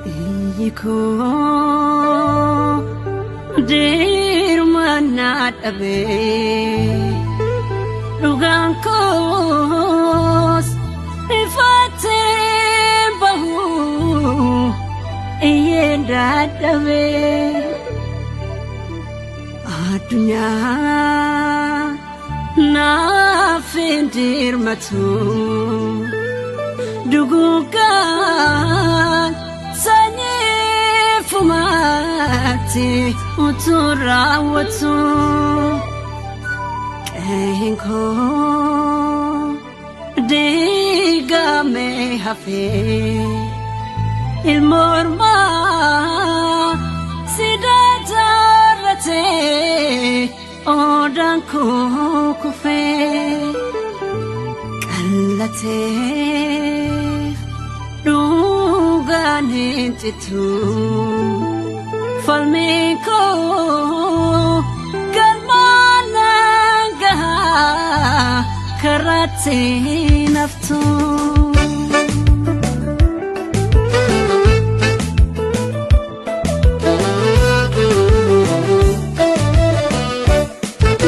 Iko dir manat abe lugang kos ifate bahu iyendat abe adunya na findir matu dugukan Fumati uturawatu Enko diga me hafe ilmorma sidatarate odanko kufe kalate Ganentitu falmiko galmananga karate naftu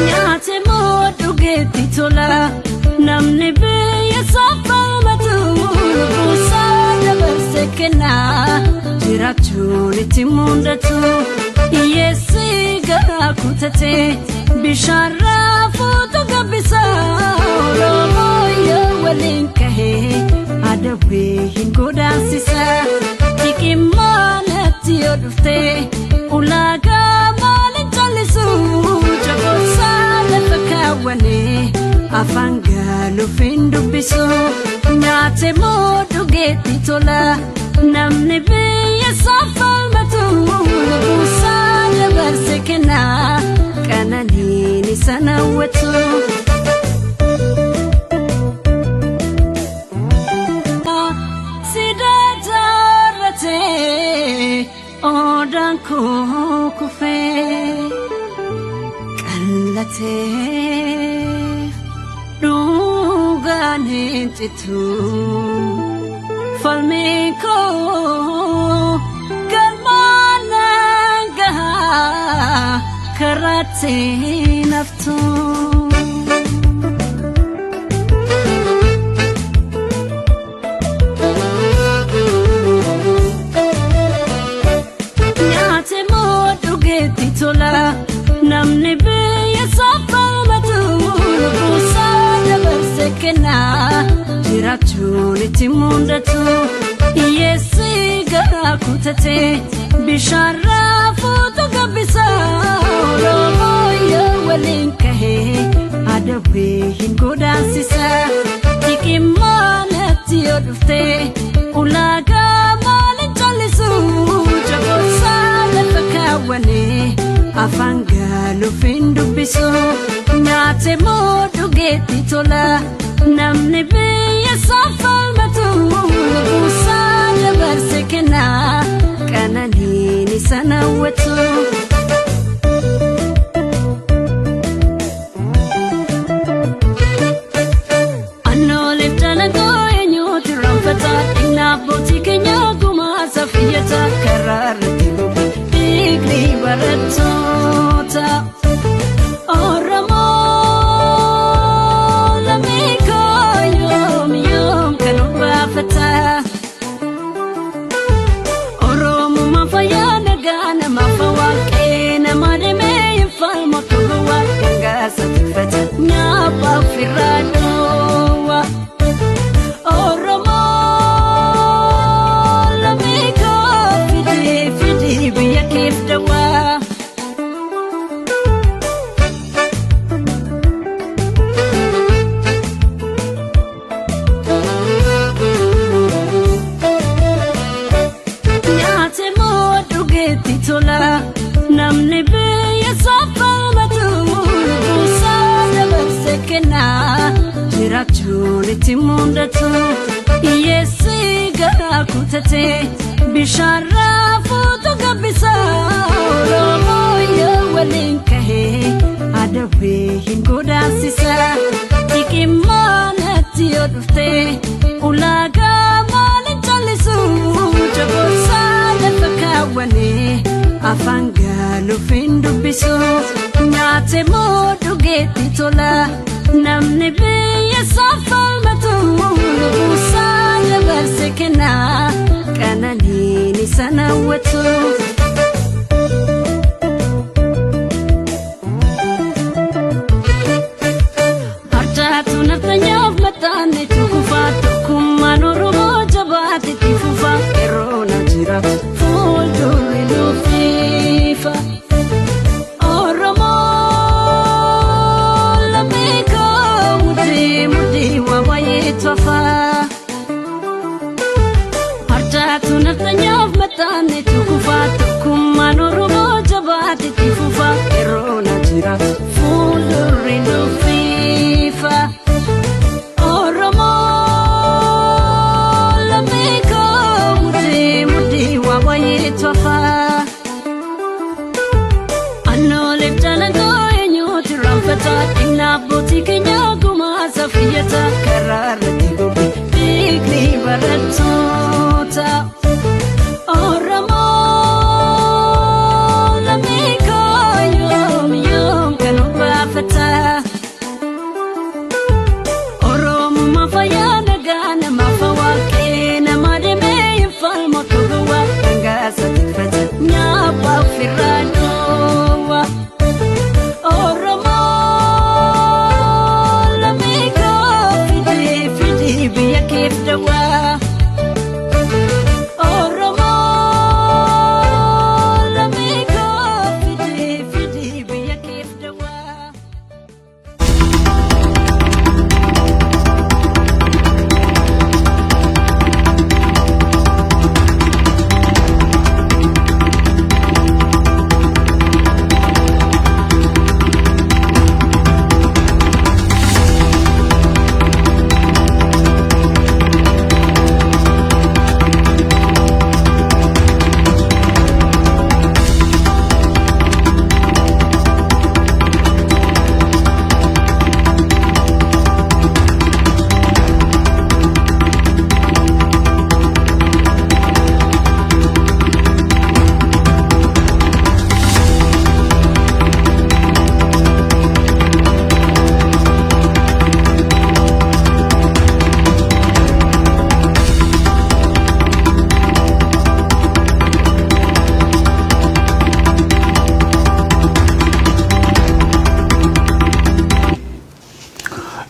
nyate modugeti tola namne be yasafalmatu Kena jirachuni timundatu yesi gara kutate bishara foto gabisa lomo ya walinkahe adawe hingoda sisa tikimana tiodufte ulaga malin chalisu jagosa lefakawane afanga lufindu bisu Nyate modu geti tola namne be yasafal matu busanya bersekena kanani sana wetu sidatarate odanko kufe kalate Ganentitu falmiko galmananga karate naftu Nyate modu geti tola namne be yasafal matu Kena jirachuni timundatu yesi gara kutate bishara foto gabisa lomo ya walinkahe adawe hingoda sisa tikimana tiodufte ulaga malin chalisu jagosa lefakawane afanga lufindu bisu Nyate modu geti tola namne be yasafal matu busanya bersekena kanani sana wetu Ano liftana go enyo tiramfata inna boti kenya guma safiyata kararati digri baratota Oromo mafayana gana mafawakena mademe falma kuwa ngasa tifata nyapa firadowa Oromo lamiko fidi biya kifdawa namne be yasafal matu busanya bersekena jirachuni timundatu yesi gara kutate bishara foto gabisa lomo ya walinkahe adawe hingoda sisa tikimana tiodufte ulaga malin chalisu jagosa fangalu findu bisu nyate modu geti tola namne biya safal matumu usale bersekena kanani sana wetu arjatu naftanya matane tukufatu kumanuru jabati tifufa erona jira Tane tukufatu kumanuru jabati tifufa erona jira fulurindo fifa oromo lameko mudi wawaye tofa anno leptana goyenyo tiramfata inna botike nyaguma safiyata kararati gobi digri baratota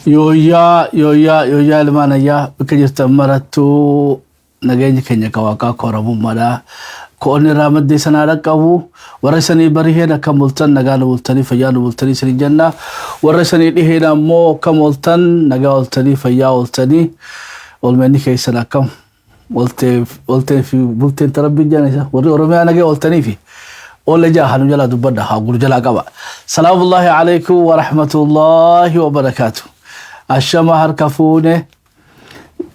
Yoya ilmanaya bikajirta maratu nageenyi keenya kawaakaa koramummaadha koonni raamadde sanaa qabu warra sanii bariheen akka multan nagaa bultanii fayyaa bultanii sanii janna warra sanii dhiheen ammoo akka multan nagaa bultanii fayyaa bultanii olmeenni keessan akkam oltee fi bulteen tarabbiin jaanisa warri oromiyaa nagaa bultanii fi olle jaahanu jala dubbadha haa guru jala qaba salaamullahi alaykum wa rahmatullahi wa barakatuh ashama harkafune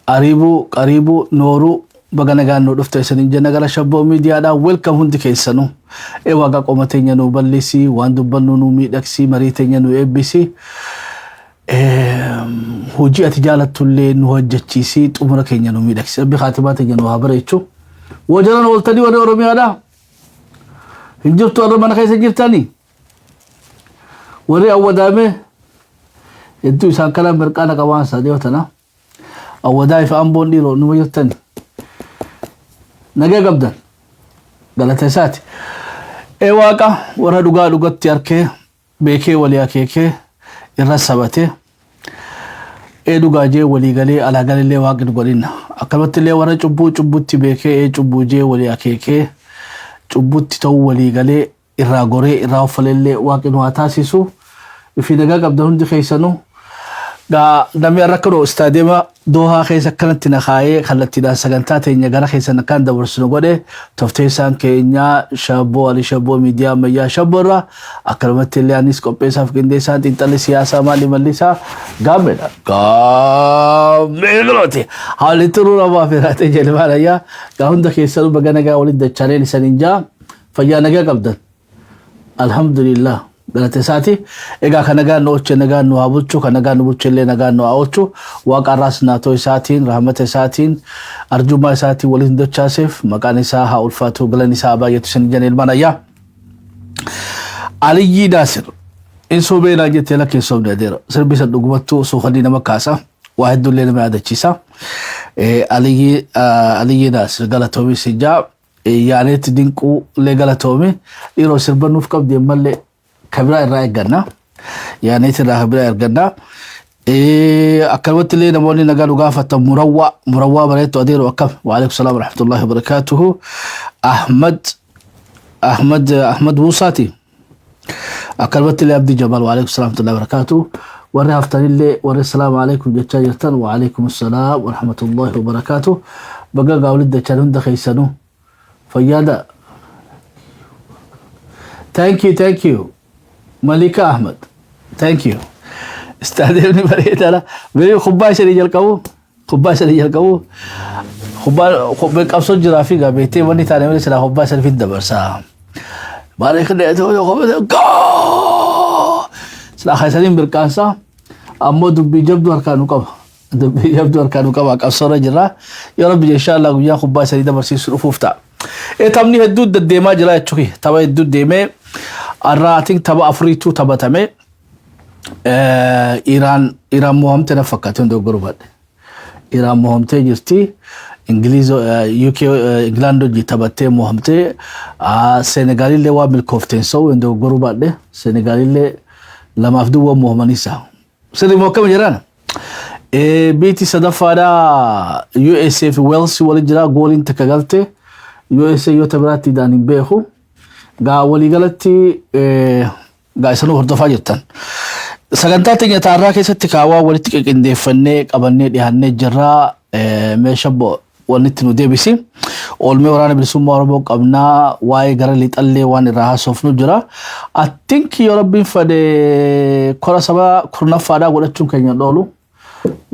qaribu nooru bagana gaanno dhufte sanin janna gara shabbo media da welcome hundi keessanu e waga qomatenya no ballisi waan dubbannu nu miidhaksi maritenya no ebbisi hojii ati jaalatullee nu hojjechiisi xumura keenya no miidhaksi rabbi khatimatenya no habareechu wajaran waltani wa oromiyaa da hinjirtu armana kaysa jirtani wari awadame يدو إنسان كلام مرقانا قوان ساديوتنا أو دايف أمبون ديرو نمو يتني نجا قبدا قالت ساتي إيه واقع ورا دوغا تياركي بيكي وليا كيكي الرسابتي إيه دوغا جي ولي غالي على غالي اللي واقع نقولين أكبت اللي ورا چبو تبيكي إيه چبو جي وليا كيكي چبو تتو ولي غالي الراغوري الراوفل اللي واقع نواتاسيسو في دقا قبدا هندي خيسانو دا دمي ركرو استاديما دوها خيسا كانت نخايه خلتنا سغنتاتي نغرا خيسا كان دورسنو غودي تفتيسان كينيا شابو علي شابو ميديا ميا شابورا اكرمت اللي انيس كوبيسا فكنديسان تنتل سياسه مالي مليسا غامدا غاملوتي حالي ترورا ما فيراتي جلمانيا غاوند خيسا بغنغا ولد تشاريل سنينجا فيا نغا قبدن الحمد لله galate saati ega kanaga nooche naga no abuchu kanaga no buchelle naga no aochu waqaras nato saatin rahmate saatin arjuma saati walin dochasef maqani sa ha ulfatu galani sa ba yetusen janel manaya علي ناصر إنسو بينا جت لك إنسو نادر سربي صدقمتو سو خلينا مكاسة واحد دولنا ما عاد تشيسا علي ناصر قالتومي سجا يعني تدينكو اللي قالتومي يرو سربنو في كم دي مالي كبيرة الرأي قلنا يعني ترى كبيرة قلنا أكلمت لي نموني نقالوا قافة مروع بريتو أدير وكم وعليكم السلام ورحمة الله وبركاته أحمد وصاتي أكلمت لي عبد الجبال وعليكم السلام ورحمة الله وبركاته وري هفتني لي وري السلام عليكم جتاجرتن وعليكم السلام ورحمة الله وبركاته بقى قاولد دجالون دخيسانو فيادا thank you ملكة أحمد thank you استاذني بريت أنا بري خباش اللي يلقوا خباش أبصر جرافي قابيتي وني ثاني من سلا خباش اللي في الدبر سام بارك الله تو خباش سلا خيسانين بركانسا أمو دبي جبدو أركانو كبا أبصر جرا يا رب إن شاء الله ويا خباش اللي دبر سيسرو فوفتا تمني هدود الديما جرا تشوكي تبا هدود ديما الراتين تبا أفريتو تبا تمي إيران مهمة نفكتون دو غربات إيران مهمة جرتي إنجليز UK إنجلاندو جتابته مهمة سنغالي لوا ملكوفتين سو دو غربات ده سنغالي ل لما أفدوا مهمة نسا سني موكم جرانا بيتي صدفة USA في ويلز ولجرا جولين تكغلته USA يوتبراتي داني بيخو غا وليغلتي غا يسنو هردفا جرتان sagantaa teenya taarraa keessatti kaawaa walitti qindeeffannee qabannee dhiyaannee jirra meeshaa walitti nu deebisi oolmee waraana bilisummaa Oromoo qabnaa waa'ee gara lixallee waan irraa haasofnu jira I think yoo rabbiin fade kora saba kurnaffaadhaa godhachuun keenya dhoolu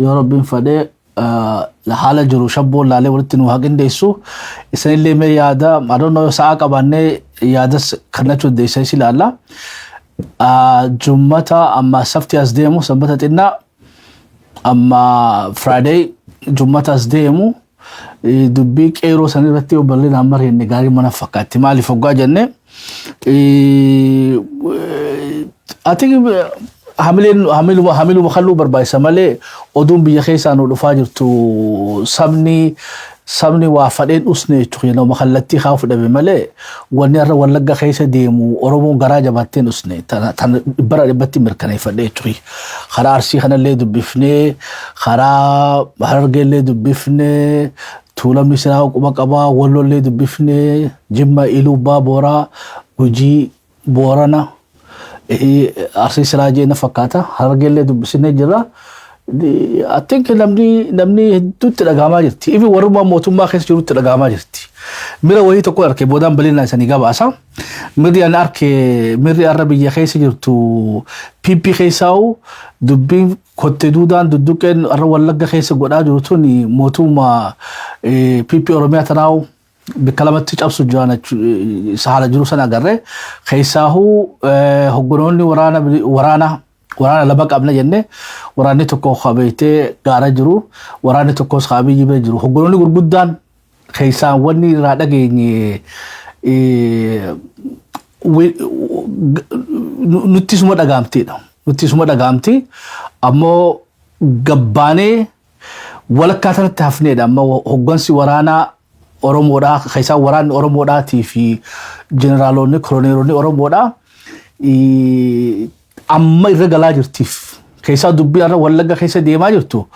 yoo rabbiin fade haala jiru shabboon laalee walitti nu haqindeessu isanillee mee yaada I don't know sa'a qabannee yaadas kannachuu deessee si laalla جمعة أما سبت أزديمو سبت إننا أما فرايداي جمعة أزديمو دبيك إيرو سنيرتي وبرلين أمر النجاري منافقات مالي فوقا جنة أتيك حملوا بخلوا برباي سمالي أدوم بيخيسانو لفاجر تو sabni waa fadheen usnee tuqyano makhallatti khaaf dhabe male wani arra walaga khaysa deemu oromo garaaja batten usnee tan bara dibatti mirkanay fadhee tuqi khara arsi khana le dubifne khara harge le dubifne tula misra kuma qaba wallo le dubifne jimma ilu babora guji borana arsi siraje na fakata harge le dubisne jira I think namni tutti dhagaamaa jirti ifi warrummaa mootummaa keessa jirutti dhagaamaa jirti mira wayii tokko arke boodaan bal'inaan isanii gabaasa mirri an arke mirri arra biyya keessa jirtu PP keessaa'u dubbiin kotte duudaan dudduqeen arra wallagga keessa godhaa jiru tuni mootummaa PP Oromiyaa tanaa'u bikka lamatti cabsu jiraan haala jiru sana agarre keessaa'u hoggonoonni waraana laba qabna jenne waraanni tokko qabeete gaara jiru waraanni tokko qabii jibe jiru hoggonoonni gurguddaan keessa wanni irraa dhageenye nutti suma dhagaamti ammoo gabbaanee walakkaa tanatti hafneedha amma hoggansi waraanaa Oromoodhaa keessa waraanni Oromoodhaatii fi jeneraalonni koloneelonni Oromoodhaa amma irra galaa jirtiif keessa dubbii arra wallaga keessa deemaa jirtu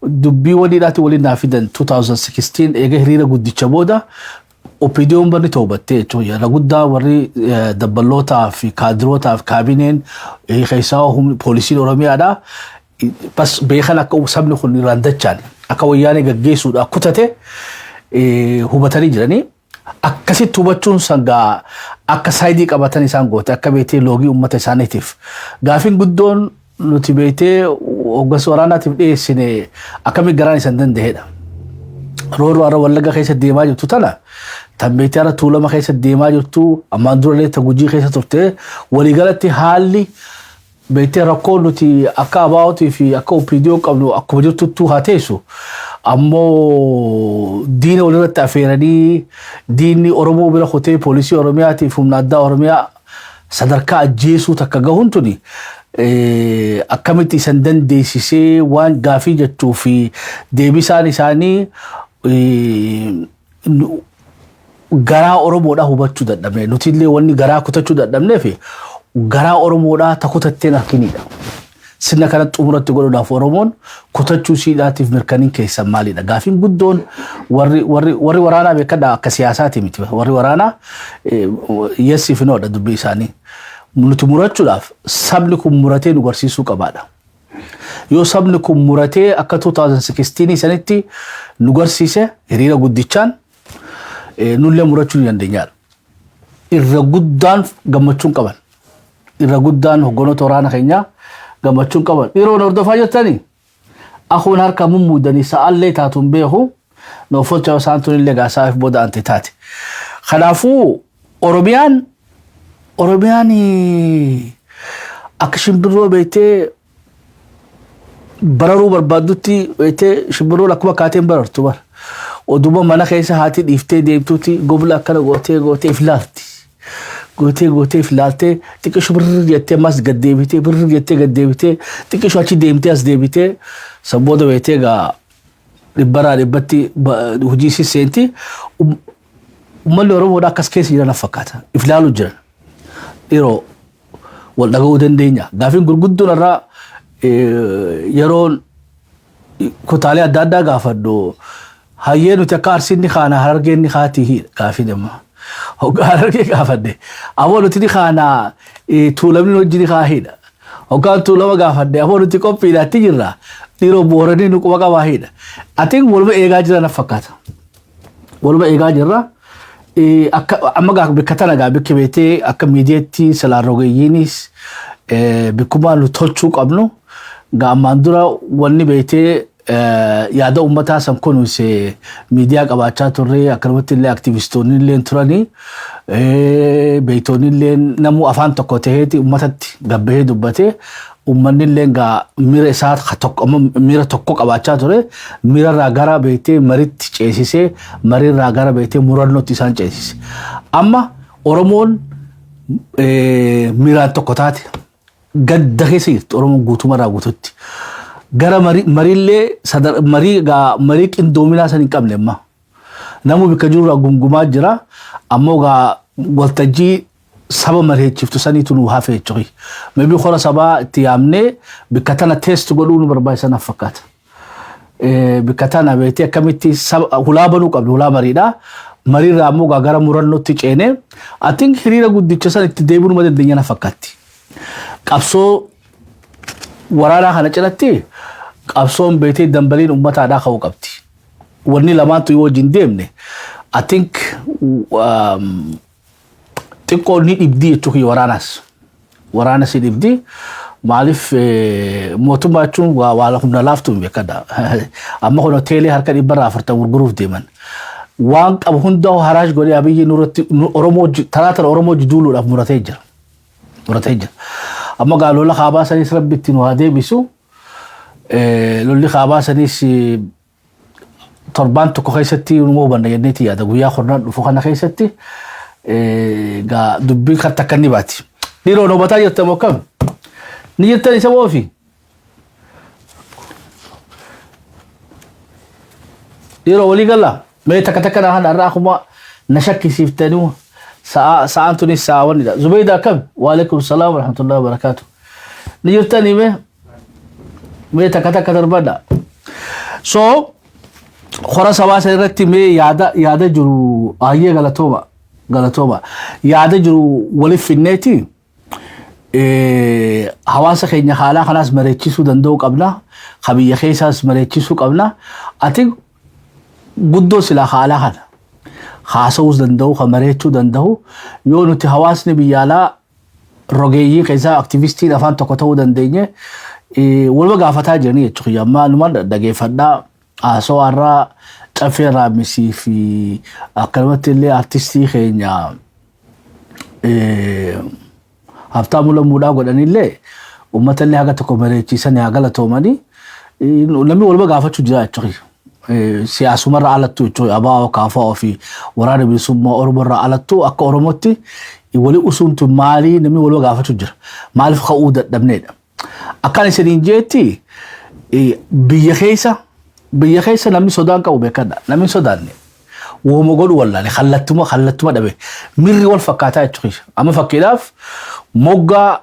dubbii waliidhaati waliin naafidan 2016 eega hiriira guddicha booda opinion barni toobattee jechuun yaada guddaa warri dabbalootaa fi kaadirootaa fi kaabineen keessa poolisiin Oromiyaadha bas beekan akka sabni kun irraandachaan akka wayyaanee gaggeessuudha kutate hubatanii jiranii akkasitti hubachuun sangaa akka saayidii qabatan isaan goote akka beetee loogii ummata isaaniitiif gaafin guddoon nuti beetee hoggansa waraanaatiif dhiyeessine akkami garaan isan danda'edha rooroo arra wallaga keessa deemaa jirtu tana tan beetee arra tuulama keessa deemaa jirtu ammaan durallee ta gujii keessa turte waliigalatti haalli beetee rakkoo nuti akka abaa'otii fi akka opidiyoo qabnu akkuma jirtuttuu haa teessu ammoo diina walirratti afeeranii diinni Oromoo bira kutee poolisii Oromiyaatiif humna addaa Oromiyaa sadarkaa ajjeesuu takka gahuun tuni akkamitti isan dandeessisee waan gaafii jechuu fi deebisaan isaanii garaa Oromoodhaa hubachuu dadhabne nuti illee wanni garaa kutachuu dadhabnee fi garaa Oromoodhaa takutattee arginidha. Sirna kanatti xumuratti godhuudhaaf Oromoon kutachuu siidhaatiif mirkaniin keessan maalidha? Gaafiin guddoon warri waraanaa beekadha akka siyaasaati miti. Warri waraanaa yessii fi noodha dubbii isaanii. Nuti murachuudhaaf sabni kun muratee nu barsiisuu qabaadha. Yoo sabni kun muratee akka 2016 sanitti nu garsiise hiriira guddichaan nullee murachuu ni dandeenyaadha. Irra guddaan gammachuun qaban. Irra guddaan hoggantoota waraana keenyaa gammachuun qaban. Dhiiroon hordofaa jirtanii akuun harka mummuudanii sa'aallee taatuun beeku noofocha isaan tun illee gaasaaf booda ante taate. Kanaafuu Oromiyaan akka shimbirroo beektee bararuu barbaadutti beektee shimbirroo akkuma kaateen barartu bara. Oduma mana keessa haati dhiiftee deemtuuti gobla akkana gootee filaalti. Gootee filaaltee xiqqishu birr jettee mas gaddeebitee birr jettee gaddeebitee xiqqishu achi deemtee as deebitee sabbooda beektee gaa dhibbaraa dhibbatti hojii seenti. Uummanni Oromoodhaa akkas keessa jiran fakkaata. Iflaalu jiran. Yeroo wal dhaga'uu dandeenya. Gaafiin gurguddoon irraa yeroon kutaalee adda addaa gaafadhu hayyee nuti akka Arsiin ni kaana Harargeen ni kaatii gaafii dhimma. Hoggaa Harargee gaafadhe. Aboo nuti ni kaana Tuulamni hojii ni kaahidha. Hoggaan Tuulama gaafadhe aboo nuti qophiidhaatti jirra. Dhiiroo Booranii nu quba qabaahidha. Atiin waluma eegaa jiran fakkaata. Waluma eegaa jirra. Amma bakka tana gaa bakka beektee akka miidiyaatti salaan rogeeyyiinis bikkumaan nu tolchuu qabnu gaa ammaan dura wanni beektee yaada uummataa san kunuus miidiyaa qabaachaa turre akkanumatti illee aktivistoonni illee turanii beeytoonni illee namuu afaan tokko ta'eeti uummatatti gabbahee dubbatee uummanni illee gaa miira isaa miira tokko qabaachaa ture miirarraa gara beektee maritti ceesisee mariirraa gara beektee murannootti isaan ceesise. Amma Oromoon miiraan tokko taate gadda keessa jirti Oromoon guutumarraa guututti. Gara marillee marii qindoominaa san hin qabne amma. Namuu bikka jirurraa gungumaa jira ammoo gaa waltajjii saba mari'achiiftu saniitu nu hafe jechuudha. Meebii hora sabaa itti yaamnee bikka tana teest godhuu nu barbaachisan fakkaata. Bikka tana beektee akkamitti hulaa banuu qabdu hulaa mariidhaa. Mariirraa ammoo gara murannootti ceenee atiin hiriira guddicha san itti deebi'uu nu dandeenyana fakkaatti. Qabsoo waraanaa kana cinatti qabsoon beektee dambaliin uummataadhaa ka'uu qabdi. Wanni lamaantu yoo wajjin deemne I think xiqqoo ni dhibdi jechuudha waraanas. Waraanas dhibdi maaliif mootummaa jechuun waa humna laaftuun beekadha. Amma kun hoteelii harka 140 gurguruuf deeman. Waan qabu hundaa haraaj godhee Abiyyi nurratti Oromoo taraa Oromoo duuluudhaaf muratee jira. Amma gaa lola kaabaa sanis rabbitti nu haa deebisu. Lolli kaabaa sanis torbaan tokko keessatti nu hubanna jenneeti yaada guyyaa qornaan dhufu kana keessatti gaa dubbii kan takka ni baati. Dhiiroo noobataa jirtamoo akkam? Ni jirtan isa moofi? Dhiiroo walii gallaa? Mee takka na hana irraa akkuma na shakkisiiftanii sa'aan tunis sa'aawwanidha. Zubayda akkam? Waalaikum salaam wa rahmatullahi wa barakaatu. Ni jirtanii mee takka darbadha. So hora sabaa san irratti mee yaada jiru ayyee galatooma. Yaada jiru waliif finneeti hawaasa keenya haalaa kanaas mareechisuu danda'uu qabna. Biyya keessaas mareechisuu qabna. Ati guddoo silaa haalaa kana haasa'uus danda'u mareechuu danda'u yoo nuti hawaasni biyya alaa rogeeyyii keessaa aktivistiin afaan tokko ta'uu dandeenye walba gaafataa jiranii jechuudha. Amma numa dhageeffadhaa haasoo irraa caffee raammisii fi akkanumatti illee artistii keenya Habtaamuu Lammuudhaa godhanillee uummata illee haga tokko mareechisan haa galatoomanii namni walba gaafachuu jira jechuudha. سياسة مرة على تو أبا وكافة في ورانا بيسمى أورمو على تو أك أورموتي يولي أسونت مالي نمي ولو قافة تجر مالي في خؤودة دبنيد أكان سنين جيتي بيخيسة نمي سودان كاو بكذا نمي سودان وهم يقولوا والله خلتما دبي ميري والفكاتا تشخيش أما فكيلاف موجا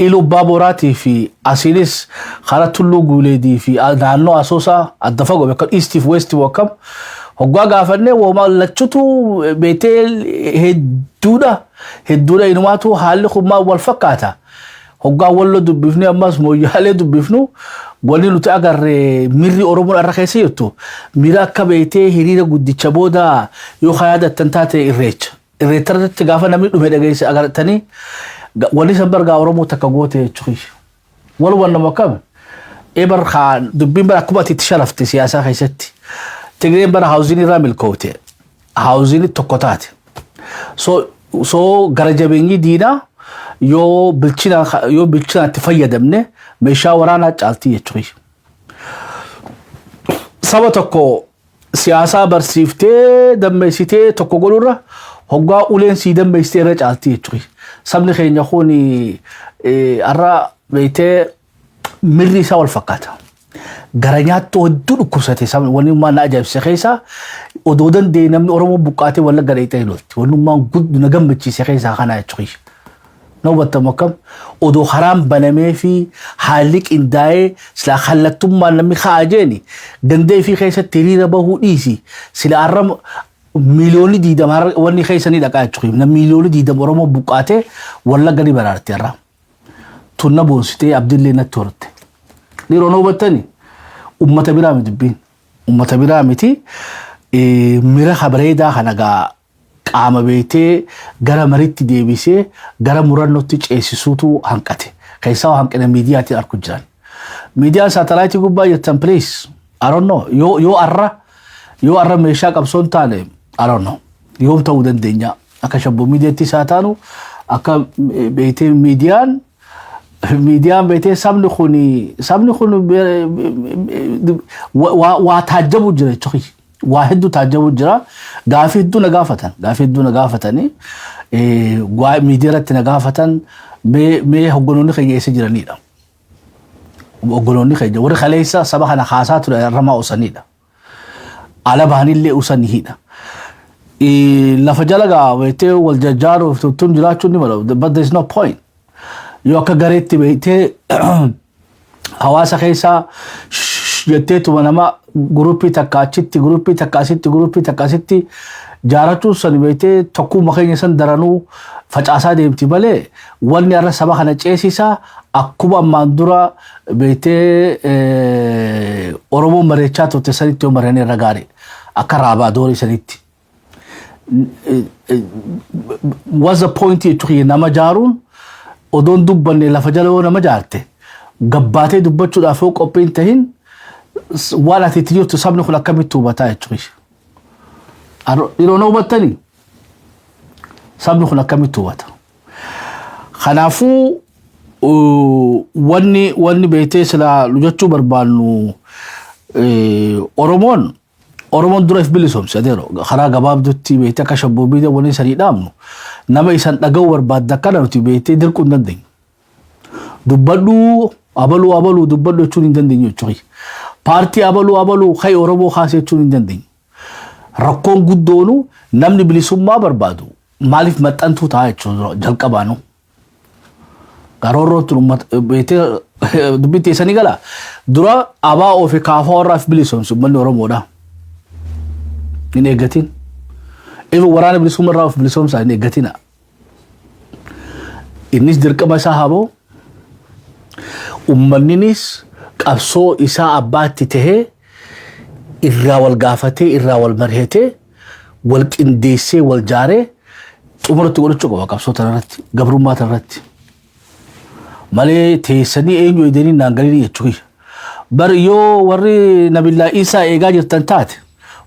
إلو بابوراتي في أسيلس خارتلو قوليدي في دانو أسوسا الدفاقو بكال إستيف ويستي وكم هقوا قافرني وما لتشتو بيتيل هدودا إنواتو حالي خب ما والفكاتا هقوا والله دبفني أماس مويالي دبفنو ولي نتو أغر ميري أورومون الرخيسي يتو ميرا كبيتي هريدا قد تشابودا يو خيادة تنتاتي الريترد تقافا نمي نمي دقيسي أغر تاني wali sambar ga oromo takagote chukish wal wana makam ebar khan dubbin bara kubati tisharafti siyasa khaysati tigre bara housing ramil kote housing tokotat so garajabengi dina yo bilchina tfayyadamne meshawarana chalti chukish sabatako siyasa barsifte dammesite tokogolura hogga ulen sidam beistera chalti chukish سبني خين يخوني أرى بيته مري سوى الفقات غرانيات تودو كوساتي سبني وني ما ناجب سخيسا ودودن دي نمني أورمو بقاتي ولا غريتي لولت وني ما قد نغم بتشي سخيسا خانا يتشخيش نوبة مكم ودو حرام بنامي في حالك إنداي سلا خلتم ما نمي خاجيني دندي في خيسا تريد بهو إيسي سلا أرم مليون دي دمار وني خيسني دكا تشخيم نا مليون دي دم ورمو بقاته ولا غني برارتي را تونا بونستي عبد الله نتورت دي رونو بتني امه بيراميد بين امه بيراميتي ميرا خبريدا خنغا قام بيتي غرا مريت دي بيسي غرا مرنو تشيسوتو هانقتي كيساو هانقنا ميدياتي اركجان ميديا ساتلايت غبا يتمبليس I don't know يو أرى ميشاك أبسون تاني I don't know يوم تودن الدنيا أكا شبو ميديا تساتانو أكا بيتي ميديان بيتي سامن خوني واتحجبو جرى تخي واحد تحجبو جرى غافدو نغافتني ميديا رت نغافتن مي هقولوني خي يسي جرانيدا وقولوني خي وري خليسا سبحنا خاصات رما أسانيدا على بهاني اللي أسانيهنا لفجلغا ويتي والججار تنجلاتشو نمرو but there's no point يوكا غريتي بيتي حواسا خيسا يتيتو ونما جروبي تكاسيتي جاراتو سن بيتي تقو مخين سن درانو فجاسا ديمتي بالي والني أرى سباخنا چيسيسا أكوبا ماندورا بيتي أورومو مريچاتو تسانيتو مريني رغاري أكرابا دوري سانيتي what's the point يتوخي نما جارون ودون دبني لفجلو نما جارتي قباتي دبتشو دافوق أوبين تهين ولا تتيو تسابني خلا كمي توبتا يتوخيش يرونو بطاني سابني خلا كمي توبتا خنافو واني بيتي سلا لجتشو بربانو أورومون درايف بيلسوم سديرو خرا جباب دوتي بيتي كشبو بيدا وني سري دامنو نما يسان تجور بعد دكانا دوتي بيتي دركو ندين دبلو أبلو دبلو تشوني ندين يوتشوي بارتي أبلو خي أورومو خاصة تشوني ندين ركون قدونو نمني بيلسوم ما بربادو مالف متأنتو تاي تشو جلكبانو قرارو تروم بيتي دبيتي سنيغلا درا أبا أو في كافور راف بيلسوم سبحان أورومو ده نيجاتين إيه ورانا بلسوم الراف بلسوم سا نيجاتينا إنيس درك ما سحابو أمنينيس قبصو إسا أبات تته إرّا والقافتي إرّا والمرهتي والإنديسي والجاري عمرو تقول تشوكوا قبصو تررت قبرو ما تررت مالي تيسني إنجو يديني نانغالي يتشوكي بر يو وري نبي الله إيسا إيجا جرتنتات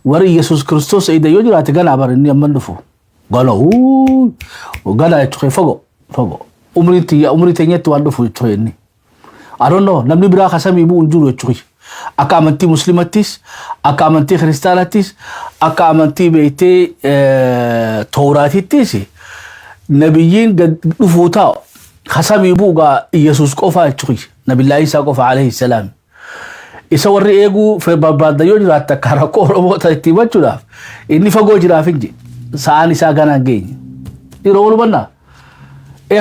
وري يسوع كريستوس إذا يجري أتجانا برني أمن دفو قالوا وقال يتخي فوق عمري تيجي توان دفو يتخيني I don't know نمني برا خسام يبو نجول يتخي akka amantii muslimattis akka amantii kiristaanattis akka amantii beeytee tooraatittis nabiyyiin dhufuutaa hasamii buugaa Yesuus qofaa jechuudha nabillaahi isaa qofa alayhi salaam isa warri eeguu barbaadda yoo jiraatte akka rakkoo Oromoota itti himachuudhaaf inni fagoo jiraaf inji sa'aan isaa ganaan geenye yeroo walubannaa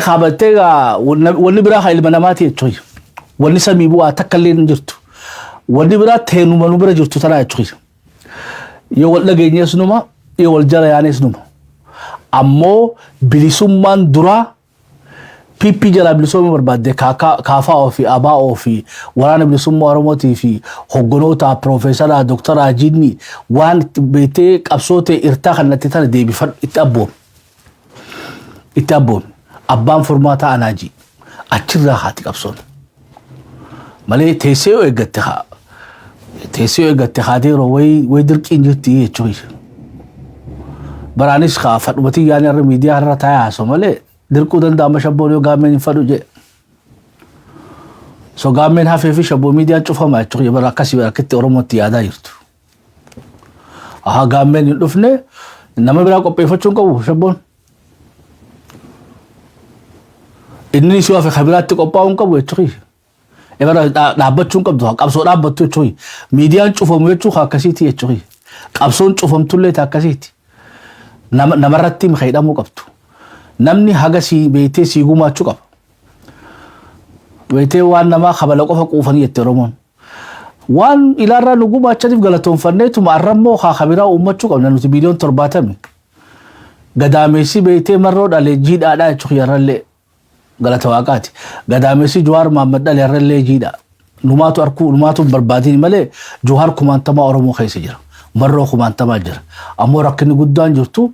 qabattee wanni biraa haa ilma namaati jechuudha wanni samii bu'aa takka illee hin jirtu wanni biraa teenuma nu bira jirtu tanaa jechuudha yoo wal dhageenyees numa yoo wal jala yaanees numa ammoo bilisummaan duraa pipi jala bilisummaa barbaadde kaafaa ofii abaa ofii waraana bilisummaa Oromootii fi hoggonoota Profeesara Doktara Jinni waan beetee qabsootee irtaa kanatti tana deebifadhu itti abboon abbaan furmaataa anaaji achirraa haati qabsoon malee teessee yoo eeggatte haadeeroo way dirqiin jirti jechuudha baraanis fadhumatii yaani irra miidiyaa irra taa'ee haasoo malee dirquu danda'ama shabboon yoo gaammeen hin fadhu jee so gaammeen hafee fi shabboo miidiyaan cufama jechuudha bara akkasii akkitti Oromootti yaadaa jirtu gaammeen hin dhufne nama biraa qopheeffachuun qabu shabboon inni si wafe khabiraatti qophaa'uun qabu jechuudha ebara dhaabbachuun qabdu qabsoo dhaabbattu jechuudha miidiyaan cufamu jechuudha akkasiiti jechuudha qabsoon cufamtullee akkasiiti namarratti hidhamuu qabdu namni haga si beetee si gumaachuu qaba beetee waan namaa kabala qofa quufanii jette Oromoon waan ilaarraa nu gumaachaniif galatoonfanneetuma arrammoo kabiraa uummachuu qabna nuti biliyoon 70 gadaameessi beetee marroo dhalee jiidhaadhaa jechuudha yarrallee galata waaqaati gadaameessi Jawaar Mohammad dhalee yarrallee jiidhaa numaatu barbaadini malee Jawaar kumaantamaa Oromoo keessa jira marroo kumaantamaa jira ammoo rakkinni guddaan jirtu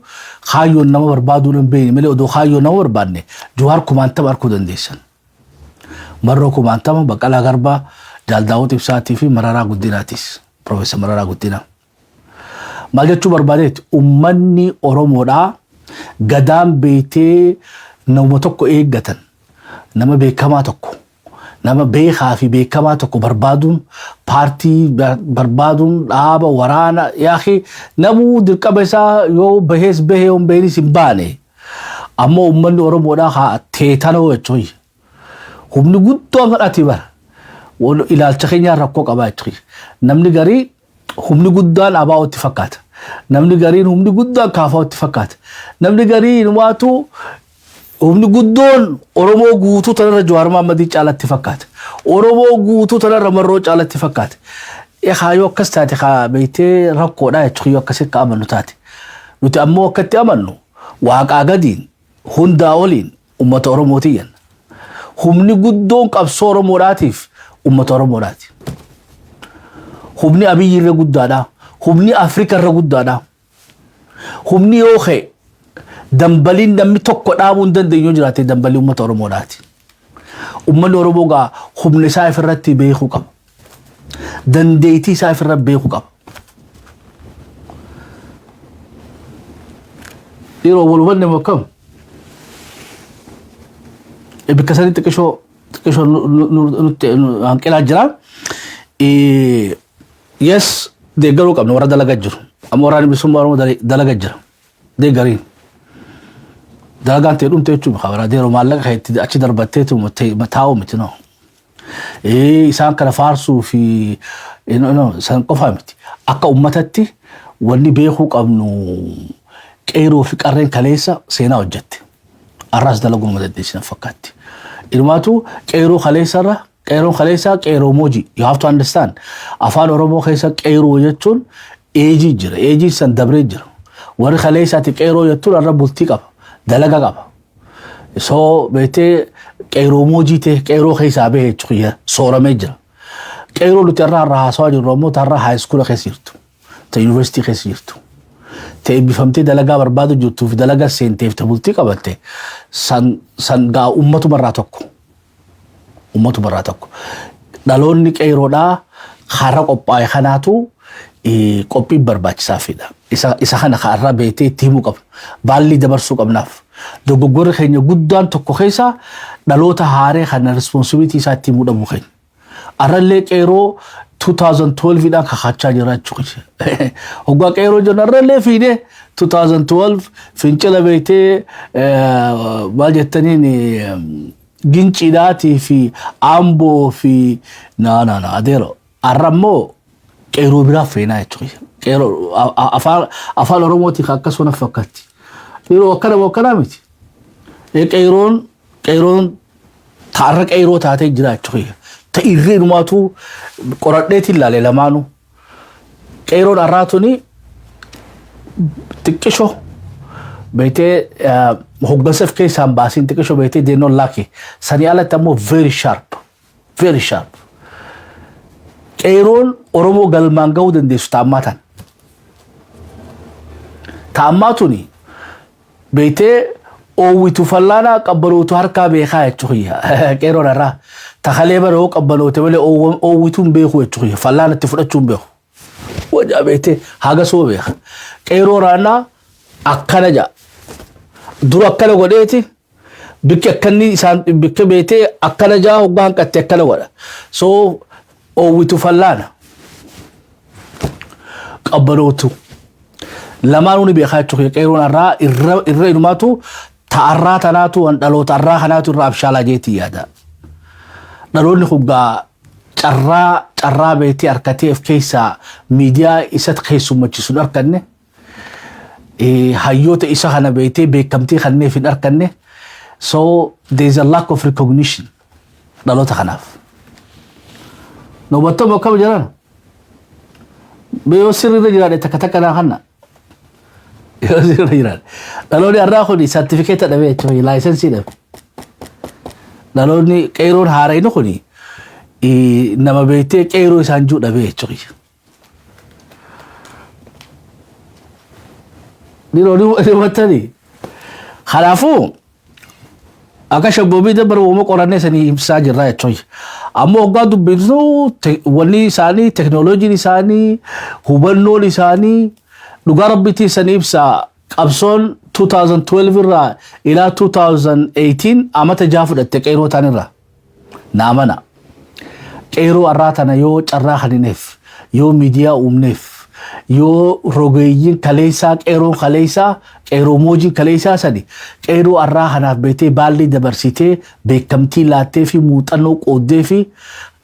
kaayyoon nama barbaaduu hin beekne malee odoo kaayyoon nama barbaadne Jawaar kumaantama arkuu dandeessan marroo kumaantama Baqqalaa Garbaa Jaaldaawut Ibsaatii fi Mararaa Guddinaatis Profeesar Mararaa Guddinaa maal jechuu barbaadeet ummanni Oromoodhaa gadaan beetee nama tokko eeggatan nama beekamaa tokko nama beekaa fi beekamaa tokko barbaaduun paartii barbaaduun dhaaba waraana yaahi namuu dirqama isaa yoo bahees bahee on beenis hin baane ammoo ummanni Oromoodhaa haa teetanoo jechuudha humni guddoo kadhati bara ilaalcha keenyaan rakkoo qabaa jechuudha namni garii humni guddaan abaa'utti fakkaata namni gariin humni guddaan kaafaa'utti fakkaata namni gariin waatu humni guddoon Oromoo guutuu tanarra Jawaar Mohammadii caalatti fakkaata Oromoo guutuu tanarra marroo caalatti fakkaata yoo akkas taate beeytee rakkoodhaa jechuudha yoo akkasitti ka amannu taate nuti ammoo akkatti amannu waaqaa gadiin hundaa oliin ummata Oromootiyan humni guddoon qabsoo Oromoodhaatiif ummata Oromoodhaati humni Abiyyi irra guddaadha humni Afrika irra guddaadha humni yoo ka'e dambalin namni tokko dhaabuun dandeenyu jiraate dambalii ummata Oromoodhaati ummanni Oromoo gaa humna isaa irratti beekuu qaba dandeettii isaa irratti beekuu qaba yeroo walbanne makkam bikasani xiqqishoo hanqilaa jira yes deeggaruu qabna warra dalagaa jiru amma waraanni bilisummaa Oromoo dalagaa jira deeggariin dalagaan ta'e dhumte jechuudha kabara deeroo maallaqa keetti achi darbatteetu taa'u miti no isaan kana faarsuu fi san qofaa miti akka ummatatti wanni beekuu qabnu qeeroo fi qarreen kaleessa seenaa hojjette arraas dalaguu nama dandeessina fakkaatti ilmaatu qeeroo kaleessarra qeeroo mooji you have to understand afaan Oromoo keessa qeeroo jechuun eejii jira eejii san dabree jira warri kaleessaati qeeroo jechuun arra bultii qaba dalaga qaba so beetee qeeroo moojii ta'e qeeroo keessaa bahee jechuudha sooramee jira qeeroo nuti irraa haasawaa jirru ammoo tarraa high school keessa jirtu ta university keessa jirtu ta eebbifamtee dalagaa barbaadu jirtuu fi dalagaa seenteef ta bultii qabatte san gaa ummatu barraa tokko dhaloonni qeeroodhaa har'a qophaa'e kanaatu qophii barbaachisaafidha isa kana har'a beetee itti himuu qabna baalli dabarsuu qabnaaf dogoggorri keenya guddaan tokko keessa dhaloota haaree kana responsibility isaa itti himuu dhabu keenya arrallee qeeroo 2012 dhaan kakachaa jiraachuu hoggaa qeeroo jenarrallee fiide 2012 fincila beeytee maal jettaniin ginciidhaatii fi amboo fi na adeero arrammoo qeeroo biraa feenaa jechuudha qeeroo afaan oromootii akkasuma fakkaatti yeroo akkana miti qeeroon taarra qeeroo taatee jira jechuudha ta'irree numaatu qoradheetiin ilaale lamaanuu qeeroon arraatuni xiqqisho beeytee hoggansa keessaan baasiin xiqqisho beeytee deenoon laake sanii alatti ammoo very sharp qeeroon oromoo galmaan gahuu dandeessu ta'ammaatuni beeytee oowwitu fallaanaa qabbalootu harkaa beekaa jechuudha qeeroon irraa takalee bara oo qabbaloote malee oowwituun beeku jechuudha fallaanatti fudhachuun beeku wajaa beeytee haga soo beeka qeeroo raanaa akkana jaa dura akkana godheeti bikki akkanni isaan bikki beeytee akkana jaa hoggaan qatte akkana godha soo oowwitu fallaana qabbalootu lamaanuu ni beekaa jechuudha qeeroon irraa irra inumaatu ta'arraa tanaatu waan dhaloota irraa kanaatu irraa abshaalaa jeetii yaada dhaloonni hoggaa carraa beeytee harkateef keessaa miidiyaa isatti keessummachisuun arkanne hayyoota isa kana beeytee beekamtii kanneef hin arkanne so there is a lack of recognition dhaloota kanaaf nobattoom akkam jiran beeyoo sirriirra jiraadhe takka naa kanna yoo sirriirra jiraadhe dhaloonni har'aa kuni saartifikeeta dhabee jechuudha laayisensii dhabe dhaloonni qeeroon haarayni kuni nama beeytee qeeroo isaan juu dhabee jechuudha dhiironni kanaafuu akka shabboobii dabar uuma qorannee sanii ibsaa jirraa jechuudha ammoo hoggaa dubbisnu wanni isaanii teknooloojiin isaanii hubannoon isaanii dhugaa rabbitii sanii ibsaa qabsoon 2012 irraa ilaa 2018 amata jaa fudhatte qeeroo taanirraa naamana qeeroo arraa tana yoo carraa kanineef yoo miidiyaa uumneef yoo rogeeyyiin kaleessaa qeeroon kaleessaa qeeroo moojiin kaleessaa sadi qeeroo arraa kanaaf beetee baalli dabarsitee beekamtii laattee fi muuxannoo qooddee fi